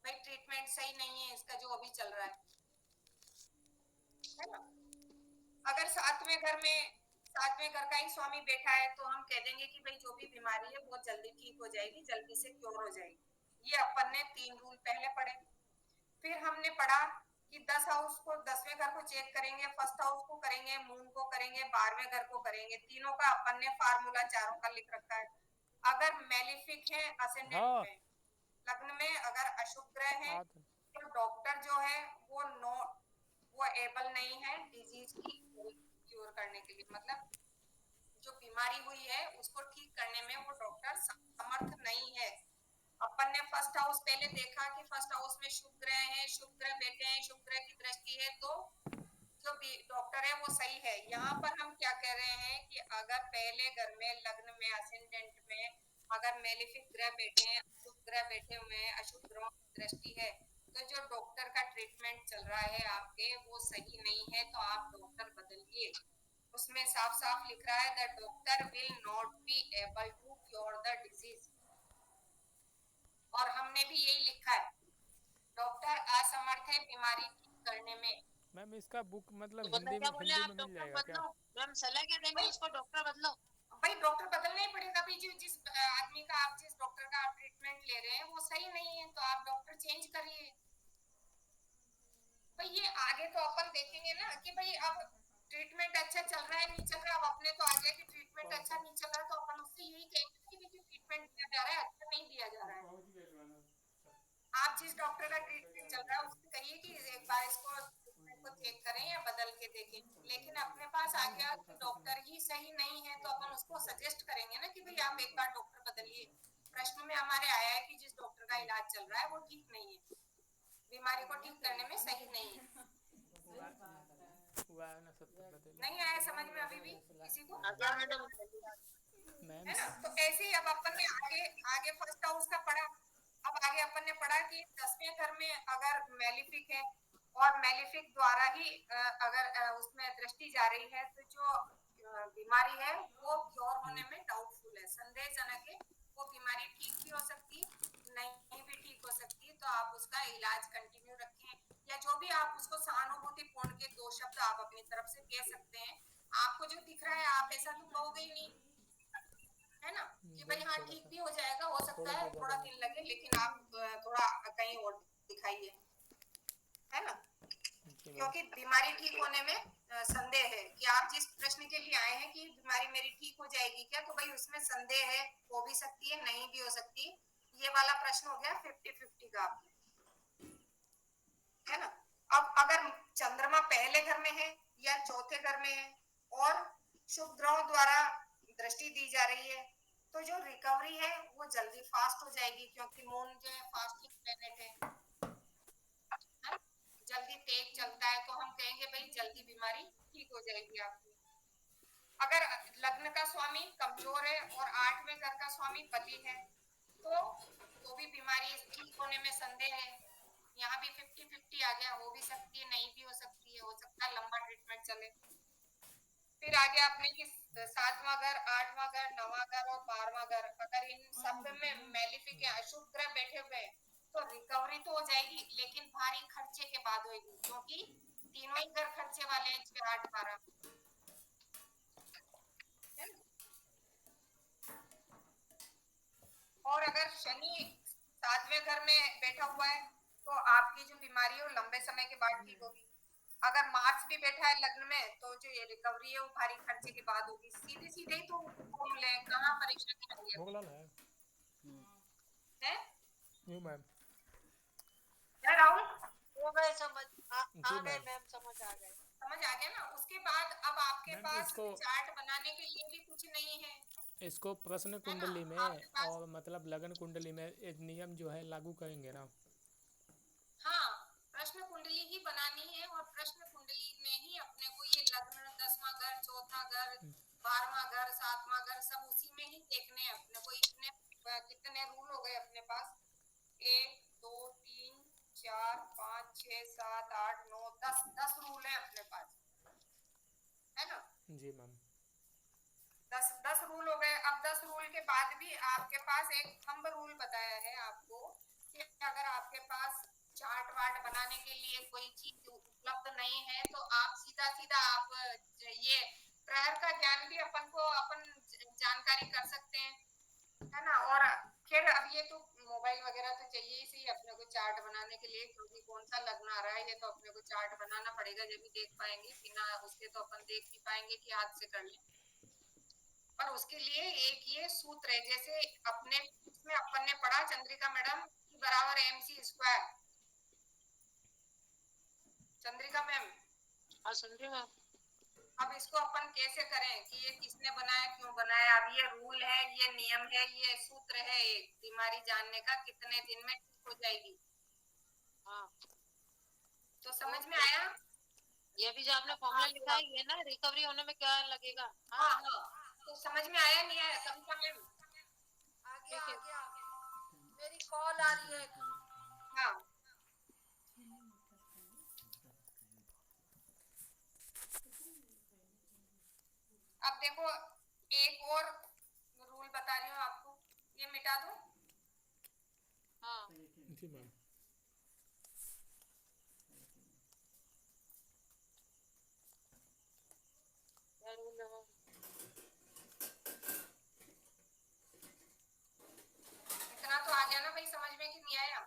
भाई ट्रीटमेंट सही नहीं है इसका जो अभी चल रहा है ना। अगर सातवें घर का ही स्वामी बैठा है तो हम कह देंगे कि भाई जो भी बीमारी है बहुत जल्दी ठीक हो जाएगी, जल्दी से क्योर हो जाएगी। ये अपन ने 3 रूल पहले पढ़े। फिर हमने पढ़ा कि 10 हाउस को, 10वें घर को चेक करेंगे, फर्स्ट हाउस को करेंगे, मून को करेंगे, 12वें घर को करेंगे, तीनों का अपन ने फार्मूला चारों का लिख रखा है। अगर मेलिफिक है असेंडेंट हाँ में, लग्न में अगर अशुभ ग्रह है, आ तो डॉक्टर जो है वो एबल नहीं है डिजीज की क्योर करने के लिए, मतलब जो बीमारी हुई है उसको ठीक करने में वो डॉक्टर समर्थ नहीं है। अपन ने फर्स्ट हाउस पहले देखा कि फर्स्ट हाउस में शुभ ग्रह है, शुभ ग्रह बैठे हैं, शुभ ग्रह की दृष्टि है, तो जो डॉक्टर है वो सही है। यहाँ पर हम क्या कह रहे हैं कि अगर पहले घर में लग्न में असेंडेंट में अगर मेलिफिक ग्रह बैठे हैं, अशुभ ग्रह बैठे हुए हैं, अशुभ ग्रहों की दृष्टि है, तो जो डॉक्टर का ट्रीटमेंट चल रहा है आपके वो सही नहीं है, तो आप डॉक्टर बदलिए। उसमें साफ साफ लिख रहा है the doctor will not be able to cure the disease, और हमने भी यही लिखा है, डॉक्टर असमर्थ है बीमारी ठीक करने में। मैम इसका बुक तो मतलब बता क्या बोले, हिंदी आप में मिल डॉक्टर जाएगा क्या? बदलो, मैम सलाह क्या देंगे भाई उसको, डॉक्टर बदलो। भाई डॉक्टर बदलना ही पड़ेगा। भाई जिस आदमी का आप, जिस डॉक्टर का आप ट्रीटमेंट ले रहे हैं वो सही नहीं है, तो आप डॉक्टर चेंज करिए। भाई ये आगे तो अपन देखेंगे ना कि भाई अब ट्रीटमेंट अच्छा चल रहा है नहीं चल रहा, अब अपने तो आ गया कि ट्रीटमेंट अच्छा नहीं चल रहा, तो अपन उससे यही कहेंगे कि भाई जो ट्रीटमेंट दिया जा रहा है अच्छा नहीं दिया जा रहा है। आप जिस डॉक्टर का ट्रीटमेंट चल रहा है उससे कहिए कि एक बार इसको ट्रीटमेंट को चेक करें या बदल के देखें। लेकिन अपने पास आ गया कि डॉक्टर ही सही नहीं है, तो अपन उसको सजेस्ट करेंगे ना कि भाई आप एक बार डॉक्टर बदलिए। प्रश्न में हमारे आया है कि जिस डॉक्टर का इलाज चल रहा है वो ठीक नहीं है, बीमारी को ठीक करने में सही नहीं है। हुआ है ना 70 बदल नहीं आया समझ में अभी भी किसी को? आ गया मैडम। मैम। है ना। तो ऐसे ही अब अपन ने आगे आगे फर्स्ट हाउस का पढ़ा। अब आगे अपन ने पढ़ा कि 10वें घर में अगर मेलिफिक है और मेलिफिक द्वारा ही अगर उसमें दृष्टि जा रही है, तो जो बीमारी है वो क्योर होने में डाउटफुल है, संदेहजनक है। वो बीमारी ठीक भी हो सकती है, नहीं भी ठीक हो सकती है, तो आप उसका इलाज कंटिन्यू रखें, या जो भी आप उसको सहानुभूतिपूर्ण के 2 शब्द आप अपनी तरफ से कह सकते हैं। आपको जो दिख रहा है आप ऐसा तो कहोगे ही नहीं, है ना, कि भाई हाँ ठीक भी हो जाएगा, हो सकता है थोड़ा दिन लगे, लेकिन आप थोड़ा कहीं और दिखाइए, है ना। मैम क्योंकि बीमारी ठीक होने में संदेह है कि आप जिस प्रश्न के लिए आए हैं कि बीमारी मेरी ठीक हो जाएगी क्या, तो भाई उसमें संदेह है, हो भी सकती है, नहीं भी हो सकती। ये वाला प्रश्न हो गया 50-50 का आपका, है ना। अब अगर चंद्रमा पहले घर में है या चौथे घर में है और शुभ ग्रहों द्वारा दृष्टि दी जा रही है, तो जो रिकवरी है वो जल्दी फास्ट हो जाएगी, क्योंकि मून जो है फास्टिंग प्लेनेट है, जल्दी तेज चलता है, तो हम कहेंगे भाई जल्दी बीमारी ठीक हो जाएगी आपकी। अगर लग्न का स्वामी कमजोर है और 8वें घर का स्वामी बली है, तो भी बीमारी ठीक होने में संदेह है। यहाँ भी 50-50 आ गया, हो भी सकती है, नहीं भी हो सकती है, हो सकता है लंबा ट्रीटमेंट चले। फिर आगे आपने कि 7वां घर, 8वां घर, 9वां घर और 12वां घर, अगर इन सब में मैलिफिक या अशुभ ग्रह बैठे हुए हैं, तो रिकवरी तो हो जाएगी, लेकिन भारी खर्चे के बाद होगी, क्योंकि तीनों ही घर खर्चे वाले हैं, 6, 8, 12, है ना। और अगर शनि 7वें घर में बैठा हुआ है, तो आपकी जो बीमारी है वो लंबे समय के बाद ठीक होगी। अगर मार्स भी बैठा है लग्न में, तो जो ये रिकवरी है वो भारी खर्चे के बाद होगी। सीधे सीधे ही तो फॉर्मूले हैं, कहाँ परेशानी आ रही मोगलाल है है यू मैम। है राहुल, हो गए समझ, आ जी गए मैम। मैम, समझ आ गए। समझ आ गया ना। उसके बाद अब आपके मैम पास इसको चार्ट बनाने के लिए भी कुछ नहीं है, इसको प्रश्न है ना। कुंडली में आपके पास, और मतलब लगन कुंडली में एक नियम जो है लागू करेंगे ना। हाँ, प्रश्न कुंडली ही बनानी है, और प्रश्न कुंडली में ही अपने को ये लग्न, 10वां घर, चौथा घर, 12वां घर, 7वां घर, सब उसी में ही देखने हैं अपने को। इतने कितने रूल हो गए अपने पास, 1 2 3 4 5 6 7 8 9 10 रूल है अपने पास, है ना। जी मैम। 10 रूल हो गए। अब 10 रूल के बाद भी आपके पास एक थंब रूल बताया है आपको, कि अगर आपके पास चार्ट वार्ट बनाने के लिए कोई चीज उपलब्ध नहीं है, तो आप सीधा सीधा आप ये प्रहर का ज्ञान भी अपन जानकारी कर सकते हैं, है ना। और फिर अब ये तो मोबाइल वगैरह तो चाहिए ही सही अपने को चार्ट बनाने के लिए, क्योंकि कौन सा लग्न आ रहा है ये तो अपने को चार्ट बनाना पड़ेगा, जब भी देख पाएंगे, बिना उसके तो अपन देख नहीं पाएंगे कि हाथ से कर लें। पर उसके लिए एक ये सूत्र है, जैसे अपने इसमें अपन ने पढ़ा चंद्रिका मैडम की बराबर MC²। चंद्रिका मैम, हाँ सुन रही हूँ मैम। अब इसको अपन कैसे करें कि ये किसने बनाया, क्यों बनाया। अब ये रूल है, ये नियम है, ये सूत्र है एक बीमारी जानने का, कितने दिन में ठीक हो जाएगी। हाँ तो समझ में आया। ये भी जो आपने फॉर्मूला लिखा है ये ना रिकवरी होने में क्या लगेगा। हाँ हाँ, तो समझ में आया नहीं आया कविता मैम। आगे आगे आगे, मेरी कॉल आ रही है। हाँ, अब देखो एक और रूल बता रही हूँ आपको, ये मिटा दो। हाँ जी मैम। क्या रूल है मैम? इतना तो आ गया ना भाई समझ में, कि नहीं आया।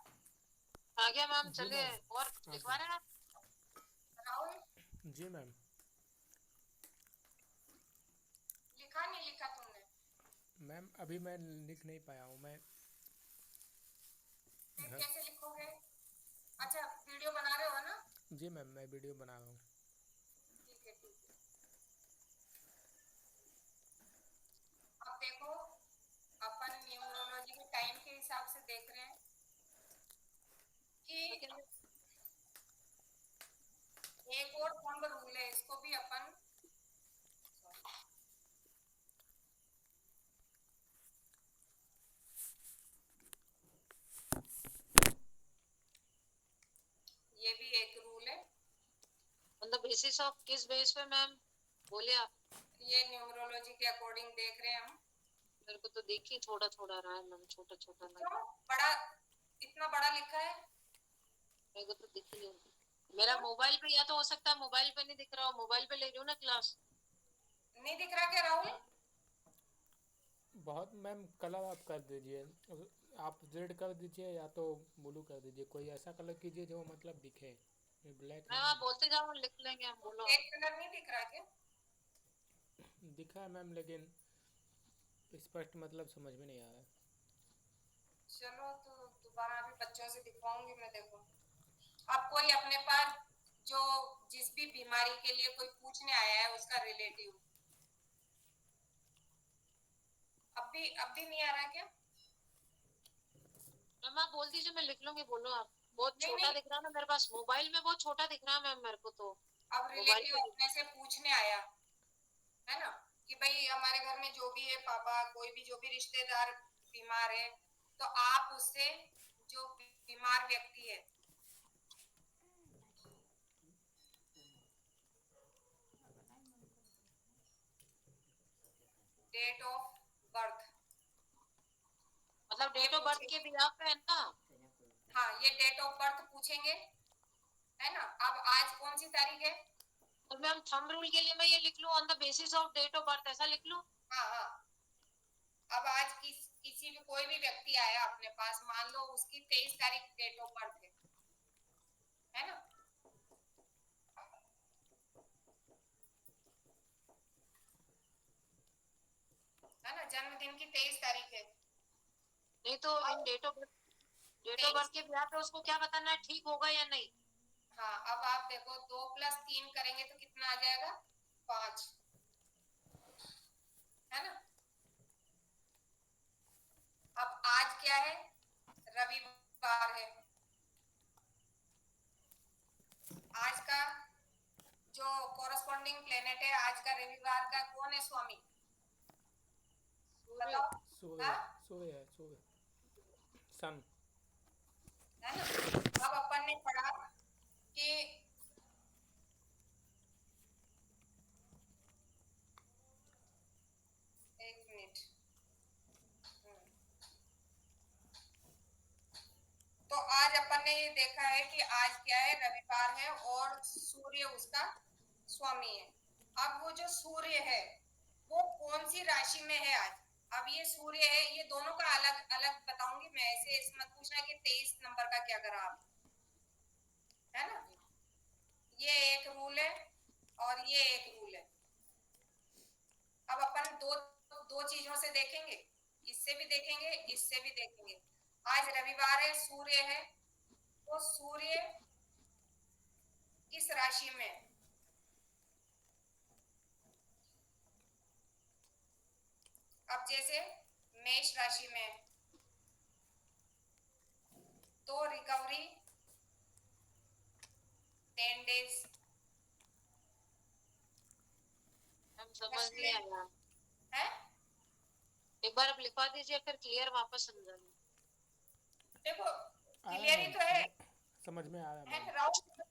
आ गया मैम, जी चलिए मैम। और लिखवा रहे हैं आप। राहुल, जी मैम। लिखा नहीं लिखा तुमने? मैम अभी मैं लिख नहीं पाया हूँ मैं फिर घर। कैसे लिखोगे? अच्छा, वीडियो बना रहे हो ना? जी मैम मैं वीडियो बना रहा हूँ। ठीक है ठीक है। अब देखो, अपन न्यूमरोलॉजी के टाइम के हिसाब से देख रहे हैं कि लेकिन एक और थंब रूल है, इसको भी अपन ये भी एक रूल है। ऑन द बेसिस ऑफ किस बेस पे मैम, बोले आप। ये न्यूमरोलॉजी के अकॉर्डिंग देख रहे हैं हम। मेरे को तो देखिए थोड़ा थोड़ा रहा है मैम, छोटा छोटा लगा। क्यों बड़ा, इतना बड़ा लिखा है? मेरे को तो दिख ही नहीं। मेरा मोबाइल पे या तो हो सकता है मोबाइल पे नहीं दिख रहा हो, मोबाइल पे ले रही हूँ ना क्लास। नहीं दिख रहा क्या राहुल? बहुत मैम कलर आप कर दीजिए, आप रेड कर दीजिए या तो ब्लू कर दीजिए, कोई ऐसा कलर कीजिए जो मतलब दिखे। ये ब्लैक मैम है आप बोलते जाओ, लिख लेंगे हम, बोलो। रेड कलर नहीं दिख रहा क्या? दिखा है मैम, लेकिन स्पष्ट मतलब समझ में नहीं आ रहा है। चलो तो दोबारा अभी बच्चों से दिखवाऊंगी मैं, देखो। अब कोई अपने पास जो जिस भी बीमारी के लिए कोई पूछने आया है उसका रिलेटिव, अब भी नहीं आ रहा क्या? मैम आप बोल दीजिए, मैं लिख लूंगी, बोलो आप। बहुत नहीं छोटा नहीं, दिख रहा है ना मेरे पास, मोबाइल में बहुत छोटा दिख रहा है मैम मेरे को तो। अब मोबाइल रिलेटिव पे अपने से पूछने आया है ना कि भाई हमारे घर में जो भी है, पापा कोई भी जो भी रिश्तेदार बीमार है, तो आप उससे जो बीमार व्यक्ति है डेट ऑफ बर्थ मतलब ये डेट ऑफ बर्थ के पूछेंगे। बिहार पे है ना? हाँ, ये डेट ऑफ बर्थ पूछेंगे, है ना। अब आज कौन सी तारीख है? तो मैम थंब रूल के लिए मैं ये लिख लूं, on the basis of date of birth, ऐसा लिख लूं? हाँ हाँ। अब आज किसी भी कोई भी व्यक्ति आया अपने पास, मान लो उसकी 23 तारीख डेट ऑफ बर्थ है ना। है ना, जन्मदिन की 23 तारीख है। नहीं तो इन डेट ऑफ तेईस। बर्थ के बिहार पे उसको क्या बताना है, ठीक होगा या नहीं? हाँ, अब आप देखो 2 + 3 करेंगे तो कितना आ जाएगा? 5, है ना। अब आज क्या है? रविवार है। आज का जो कोरस्पॉन्डिंग प्लेनेट है आज का रविवार का, कौन है स्वामी? सूर्य। बताओ। सूर्य हाँ, सूर्य है, सूर्य, सन। है ना। अब अपन ने पढ़ा कि एक मिनट। तो आज अपन ने ये देखा है कि आज क्या है? रविवार है और सूर्य उसका स्वामी है। अब वो जो सूर्य है वो कौन सी राशि में है आज? अब ये सूर्य है, ये दोनों का अलग अलग बताऊंगी मैं, ऐसे इस मत पूछना कि 23 नंबर का क्या करा आप, है ना। ये एक रूल है और ये एक रूल है। अब अपन दो दो चीजों से देखेंगे, इससे भी देखेंगे, इससे भी देखेंगे। आज रविवार है, सूर्य है, तो सूर्य किस राशि में है? अब जैसे मेष राशि में है, तो रिकवरी 10 डेज। हम समझ नहीं आया, है। एक बार आप लिखवा दीजिए फिर क्लियर वापस समझाइए। देखो आ रहा है क्लियर ही मैम, तो है। समझ में आ रहा है है मैम। राहुल,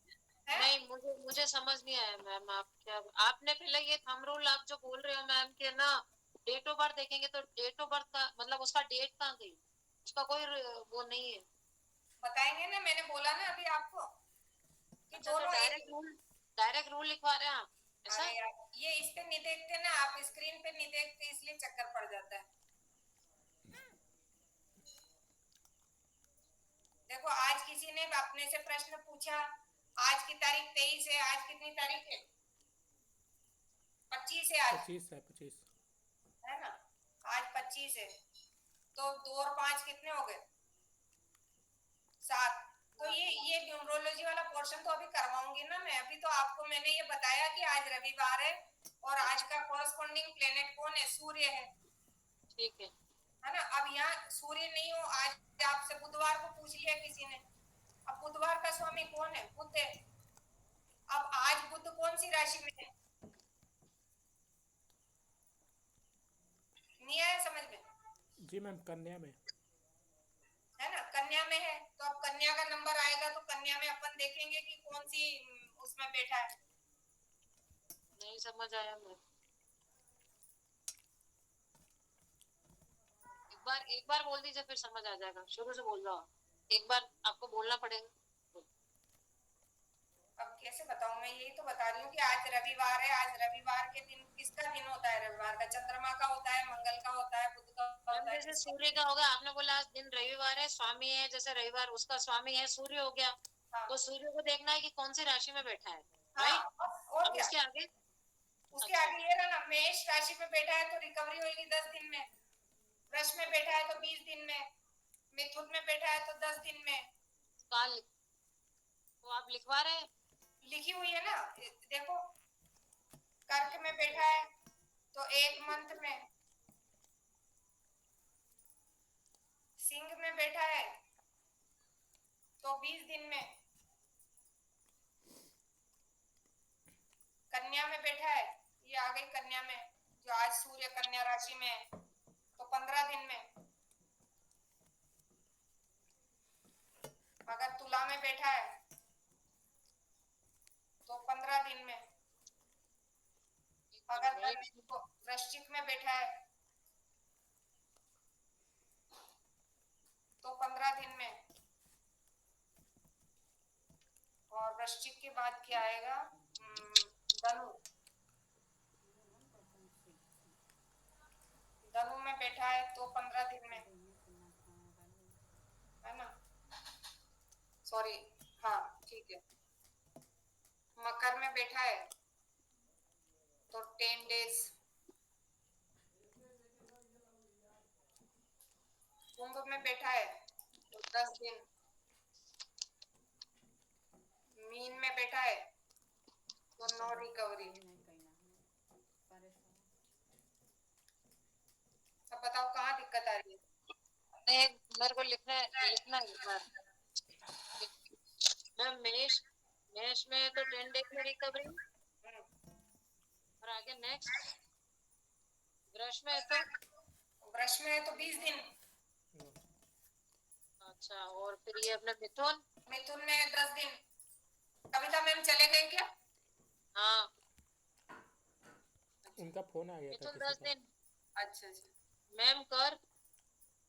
है। नहीं, मुझे समझ नहीं आया मैम। आप क्या, आपने पहले ये थंब रूल आप जो बोल रहे हो मैम के ना, डेट ऑफ बर्थ देखेंगे तो डेट ऑफ बर्थ का मतलब उसका डेट कहाँ गई, उसका कोई वो नहीं है। बताएंगे ना, मैंने बोला ना अभी आपको कि अच्छा, तो दोनों एक। डायरेक्ट रूल लिखवा रहे हैं आप, ऐसा? अरे यार, ये इस पे नहीं देखते ना आप, स्क्रीन पे नहीं देखते इसलिए चक्कर पड़ जाता है। देखो आज किसी ने अपने से प्रश्न पूछा, आज की तारीख 23 है, आज कितनी तारीख है? 25 है आज, 25 है, 25। है ना। आज 25 है, तो 2 और 5 कितने हो गए? 7। तो ये न्यूमरोलॉजी वाला पोर्शन तो अभी करवाऊंगी ना मैं, अभी तो आपको मैंने ये बताया कि आज रविवार है और आज का कॉरस्पॉन्डिंग प्लेनेट कौन है? सूर्य ठीक है। है ना। अब यहाँ सूर्य नहीं हो, आज आपसे बुधवार को पूछ लिया किसी ने, अब बुधवार का स्वामी कौन है? बुध है। अब आज बुध कौन सी राशि में है? नहीं आया समझ में? जी मैम, कन्या में। है ना, कन्या में है, तो अब कन्या का नंबर आएगा तो कन्या में अपन देखेंगे कि कौन सी उसमें बैठा है। नहीं समझ आया मैं, एक बार बोल दीजिए फिर समझ आ जाएगा, शुरू से बोल रहा हूँ, एक बार आपको बोलना पड़ेगा। अब कैसे बताऊं मैं, यही तो बता रही हूँ कि आज रविवार है। आज रविवार के दिन किसका दिन होता है? रविवार का चंद्रमा का होता है, मंगल का होता है, बुध का मैम होता है, जैसे किसका? सूर्य का होगा, आपने बोला आज दिन रविवार है, स्वामी है, जैसे रविवार उसका स्वामी है सूर्य हो गया, हाँ तो सूर्य को देखना है कि कौन सी राशि में बैठा है, हाँ, राइट। और अब क्या, उसके आगे उसके अच्छा, आगे ये रहा ना, मेष राशि में बैठा है तो रिकवरी होगी 10 दिन में, वृष में बैठा है तो 20 दिन में, मिथुन में बैठा है तो 10 दिन में। काल तो आप लिखवा रहे हैं। लिखी हुई है ना, देखो, कर्क में बैठा है तो 1 मंथ में, सिंह में बैठा है तो 20 दिन में, कन्या में बैठा है, ये आ गई कन्या में, जो आज सूर्य कन्या राशि में है, तो 15 दिन में। अगर तुला में बैठा है तो 15 दिन में। अगर वृश्चिक में बैठा है तो 15 दिन में। और वृश्चिक के बाद क्या आएगा, धनु, धनु में बैठा है तो 15 दिन में, है ना, सॉरी, हाँ ठीक है। मकर में बैठा है तो 10 डेज। कुंभ में बैठा है तो 10 दिन। मीन में बैठा है तो नो रिकवरी। अब बताओ कहाँ दिक्कत आ रही है। मेरे को लिखना है एक बार। मैम मेष में तो 10 डेज में रिकवरी, और आगे नेक्स्ट वृष में तो, वृष में है तो 20 दिन। अच्छा, और फिर ये अपना मिथुन, मिथुन में 10 दिन। कविता मैम चले गए क्या? हाँ उनका फोन आ गया था मिथुन किसी 10 का। दिन। अच्छा अच्छा। मैम कर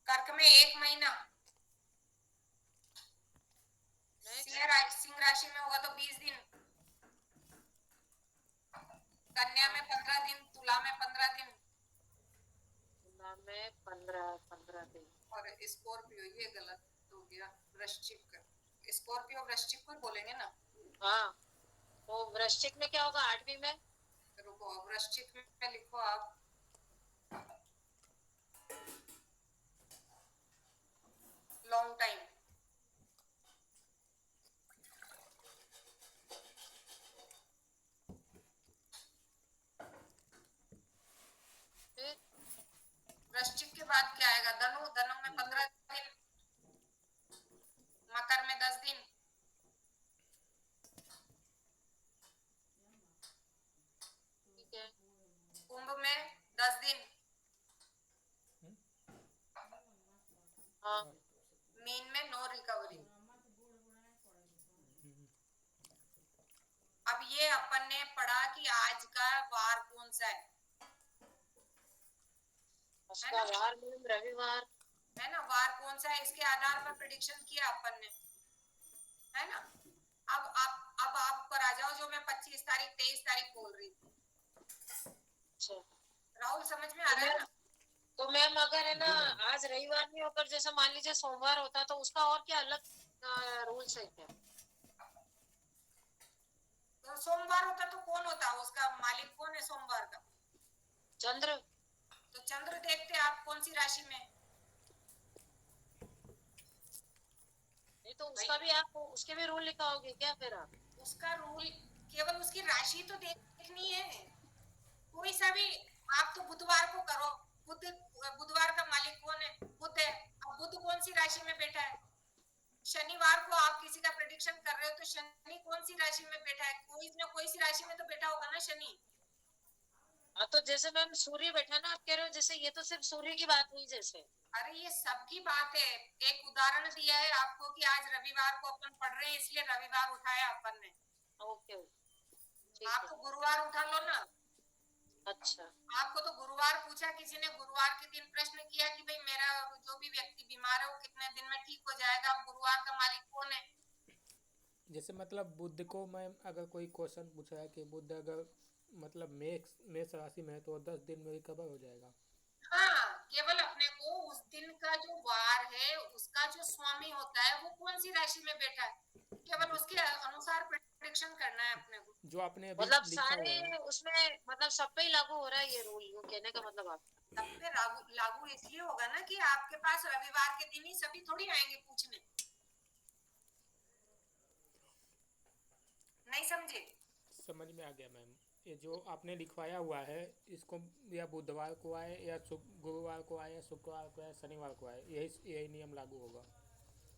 कर्क में 1 महीना। सिंह राशि में होगा तो 20 दिन। कन्या में 15 दिन, तुला में 15 दिन, तुला में 15 दिन, और स्कॉर्पियो, ये गलत हो गया, वृश्चिक, स्कॉर्पियो वृश्चिक को बोलेंगे ना। हाँ तो वृश्चिक में क्या होगा 8वीं में, रुको, वृश्चिक में लिखो आप, लॉन्ग टाइम। फिर वृश्चिक के बाद क्या आएगा, धनु, धनु में 15 दिन, मकर में 10 दिन, ठीक है, कुंभ में 10 दिन, हाँ मीन में नो रिकवरी। अब ये अपन ने पढ़ा कि आज का वार कौन सा है उसका वार मैम रविवार, है ना, वार कौन सा है, इसके आधार पर प्रेडिक्शन किया अपन ने, है ना। अब आप पर आ जाओ, जो मैं 25 तारीख 23 तारीख बोल रही थी। अच्छा राहुल समझ में आ रहा है ना? तो मैम अगर है ना आज रविवार नहीं होकर जैसे मान लीजिए सोमवार होता तो उसका और क्या अलग रूल्स है क्या? तो सोमवार होता तो कौन होता, उसका मालिक कौन है सोमवार का? चंद्र। तो चंद्र देखते आप कौन सी राशि में। नहीं तो उसका भी आप उसके भी रूल लिखाओगे क्या फिर आप? उसका रूल केवल उसकी राशि तो देखनी है, कोई सा भी। आप तो बुधवार को करो, बुधवार का मालिक कौन है, बुध है। अब बुध कौन सी राशि में बैठा है, शनिवार को आप किसी का प्रेडिक्शन कर रहे हो तो शनि कौन सी राशि में बैठा है, कोई ना कोई सी राशि में तो बैठा होगा ना शनि। हाँ तो जैसे मैम सूर्य बैठा ना, आप कह रहे हो जैसे ये तो सिर्फ सूर्य की बात हुई जैसे। अरे ये सबकी बात है, एक उदाहरण दिया है आपको कि आज रविवार को अपन पढ़ रहे हैं इसलिए रविवार उठाया अपन ने। ओके आप तो गुरुवार उठा लो ना। अच्छा आपको तो गुरुवार पूछा किसी ने, गुरुवार के दिन प्रश्न किया कि भाई मेरा जो भी व्यक्ति बीमार है वो कितने दिन में ठीक हो जाएगा, अब गुरुवार का मालिक कौन है। जैसे मतलब बुध को मैं अगर कोई क्वेश्चन पूछा है कि बुध अगर मतलब मेष राशि में है तो 10 दिन में रिकवर हो जाएगा। हाँ, केवल अपने को उस दिन का जो वार है उसका जो स्वामी होता है वो कौन सी राशि में बैठा है, केवल उसके अनुसार प्रेडिक्शन करना है अपने को। जो आपने अभी मतलब लिखा हुआ सारे है उसमें मतलब सब पे ही लागू हो रहा है ये रूल, वो कहने का मतलब आप। सब पे लागू लागू इसलिए होगा ना कि आपके पास रविवार के दिन ही सभी थोड़ी आएंगे पूछने। नहीं समझे? समझ में आ गया मैम। ये जो आपने लिखवाया हुआ है इसको या बुधवार को आए या गुरुवार को आए या शुक्रवार को आए शनिवार को आए, यही नियम लागू होगा।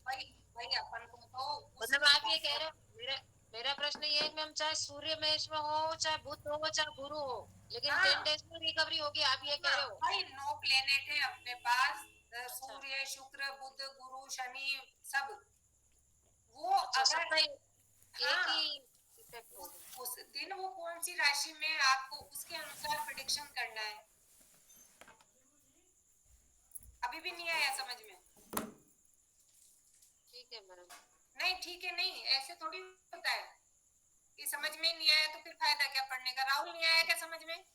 भाई भाई अपन को तो उस मतलब आप ये कह रहे हो, मेरा मेरा प्रश्न ये है कि हम चाहे सूर्य मेष में हो, चाहे बुध हो, चाहे गुरु हो, लेकिन हाँ 10 डेज में रिकवरी होगी, आप ये कह हाँ रहे हो। भाई 9 प्लेनेट है अपने पास, अच्छा सूर्य शुक्र बुध गुरु शनि सब। वो अच्छा, अगर सबका एक हाँ ही इफेक्ट होगा। उस दिन वो कौन सी राशि में आपको उसके अनुसार प्रेडिक्शन करना है। अभी भी नहीं आया समझ में? ठीक है मैम। नहीं ठीक है नहीं, ऐसे थोड़ी होता है कि समझ में नहीं आया तो फिर फायदा क्या पढ़ने का। राहुल नहीं आया क्या समझ में?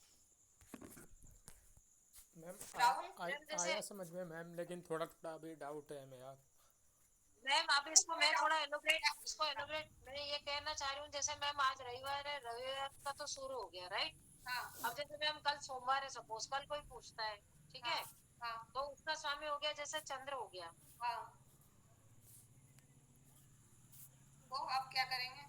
मैम राहुल मैम जैसे आया समझ में मैम, लेकिन थोड़ा थोड़ा अभी डाउट है मेरा। मैम अब इसको मैं थोड़ा एलोबरेट मैं ये कहना चाह रही हूँ, जैसे मैम आज रविवार है, रविवार का तो शुरू हो गया राइट। हाँ अब जैसे मैम कल सोमवार है, सपोज कल कोई पूछता है, ठीक हाँ है, हाँ तो उसका स्वामी हो गया जैसे चंद्र हो गया। हाँ, तो अब क्या करेंगे?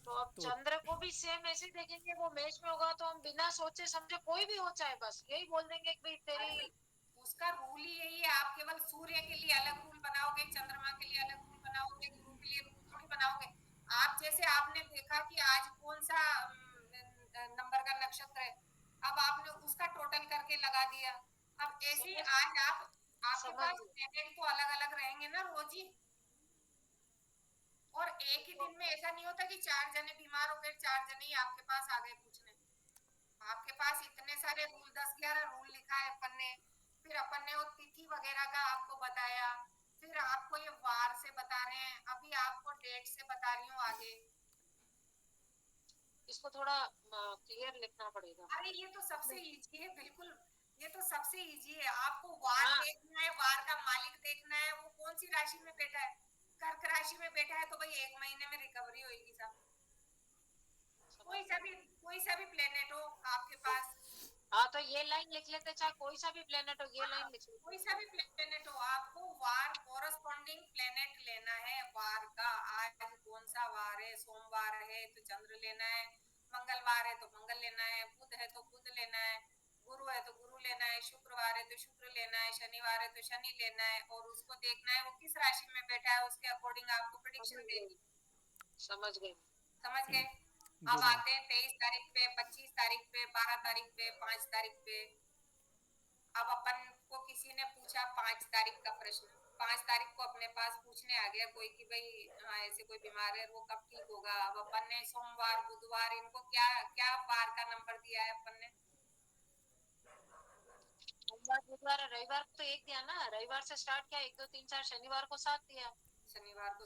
तो अब तो चंद्र को भी सेम ऐसे ही देखेंगे, वो मेष में होगा तो हम बिना सोचे समझे कोई भी हो चाहे बस यही बोल देंगे कि भाई तेरी। उसका रूल ही यही है। आप केवल सूर्य के लिए अलग रूल बनाओगे, चंद्रमा के लिए अलग रूल बनाओगे, गुरु के लिए रूल थोड़ी बनाओगे। आप जैसे आपने देखा कि आज कौन सा नंबर का नक्षत्र है, अब आपने उसका टोटल करके लगा दिया। अब ऐसे ही समझ आज आपके समझ पास प्लेनेट तो अलग अलग रहेंगे ना रोज ही। और एक ही दिन में ऐसा नहीं होता कि 4 जने बीमार हो गए, 4 जने ही आपके पास आ गए पूछने। आपके पास इतने सारे रूल 10-11 रूल लिखा है अपन ने। फिर अपन ने वो तिथि वगैरह का आपको बताया, फिर आपको ये वार से बता रहे हैं, अभी आपको डेट से बता रही हूँ आगे। इसको थोड़ा क्लियर लिखना पड़ेगा। अरे ये तो सबसे इजी है बिल्कुल, ये तो सबसे इजी है। आपको वार हाँ देखना है, वार का मालिक देखना है, वो कौन सी राशि में बैठा है। कर्क राशि में बैठा है तो भाई 1 महीने में रिकवरी होगी साहब। कोई सा भी प्लेनेट हो आपके पास। हाँ तो ये लाइन लिख लेते, चाहे कोई सा भी प्लेनेट हो ये लाइन लिख कोई लेते। सा भी प्लेनेट हो, आपको वार कोरस्पॉन्डिंग प्लेनेट लेना है वार का। आज कौन सा वार है? सोमवार है तो चंद्र लेना है, मंगलवार है तो मंगल लेना है, बुध है तो बुध लेना है, गुरु है तो गुरु लेना है, शुक्रवार है तो शुक्र लेना है, शनिवार है तो शनि लेना है। और उसको देखना है वो किस राशि में बैठा है, उसके अकॉर्डिंग आपको प्रेडिक्शन देनी। समझ गए। समझ गए? जी अब मैम। आते हैं 23 तारीख पे, 25 तारीख पे, 12 तारीख पे, 5 तारीख पे। अब अपन को किसी ने पूछा 5 तारीख का प्रश्न, 5 तारीख को अपने पास पूछने आ गया कोई कि भाई हाँ ऐसे कोई बीमार है वो कब ठीक होगा। अब अपन ने सोमवार बुधवार इनको क्या क्या वार का नंबर दिया है अपन ने? सोमवार बुधवार रविवार तो एक दिया ना, रविवार से स्टार्ट किया 1 2 3 4, शनिवार को 7 दिया। शनिवार को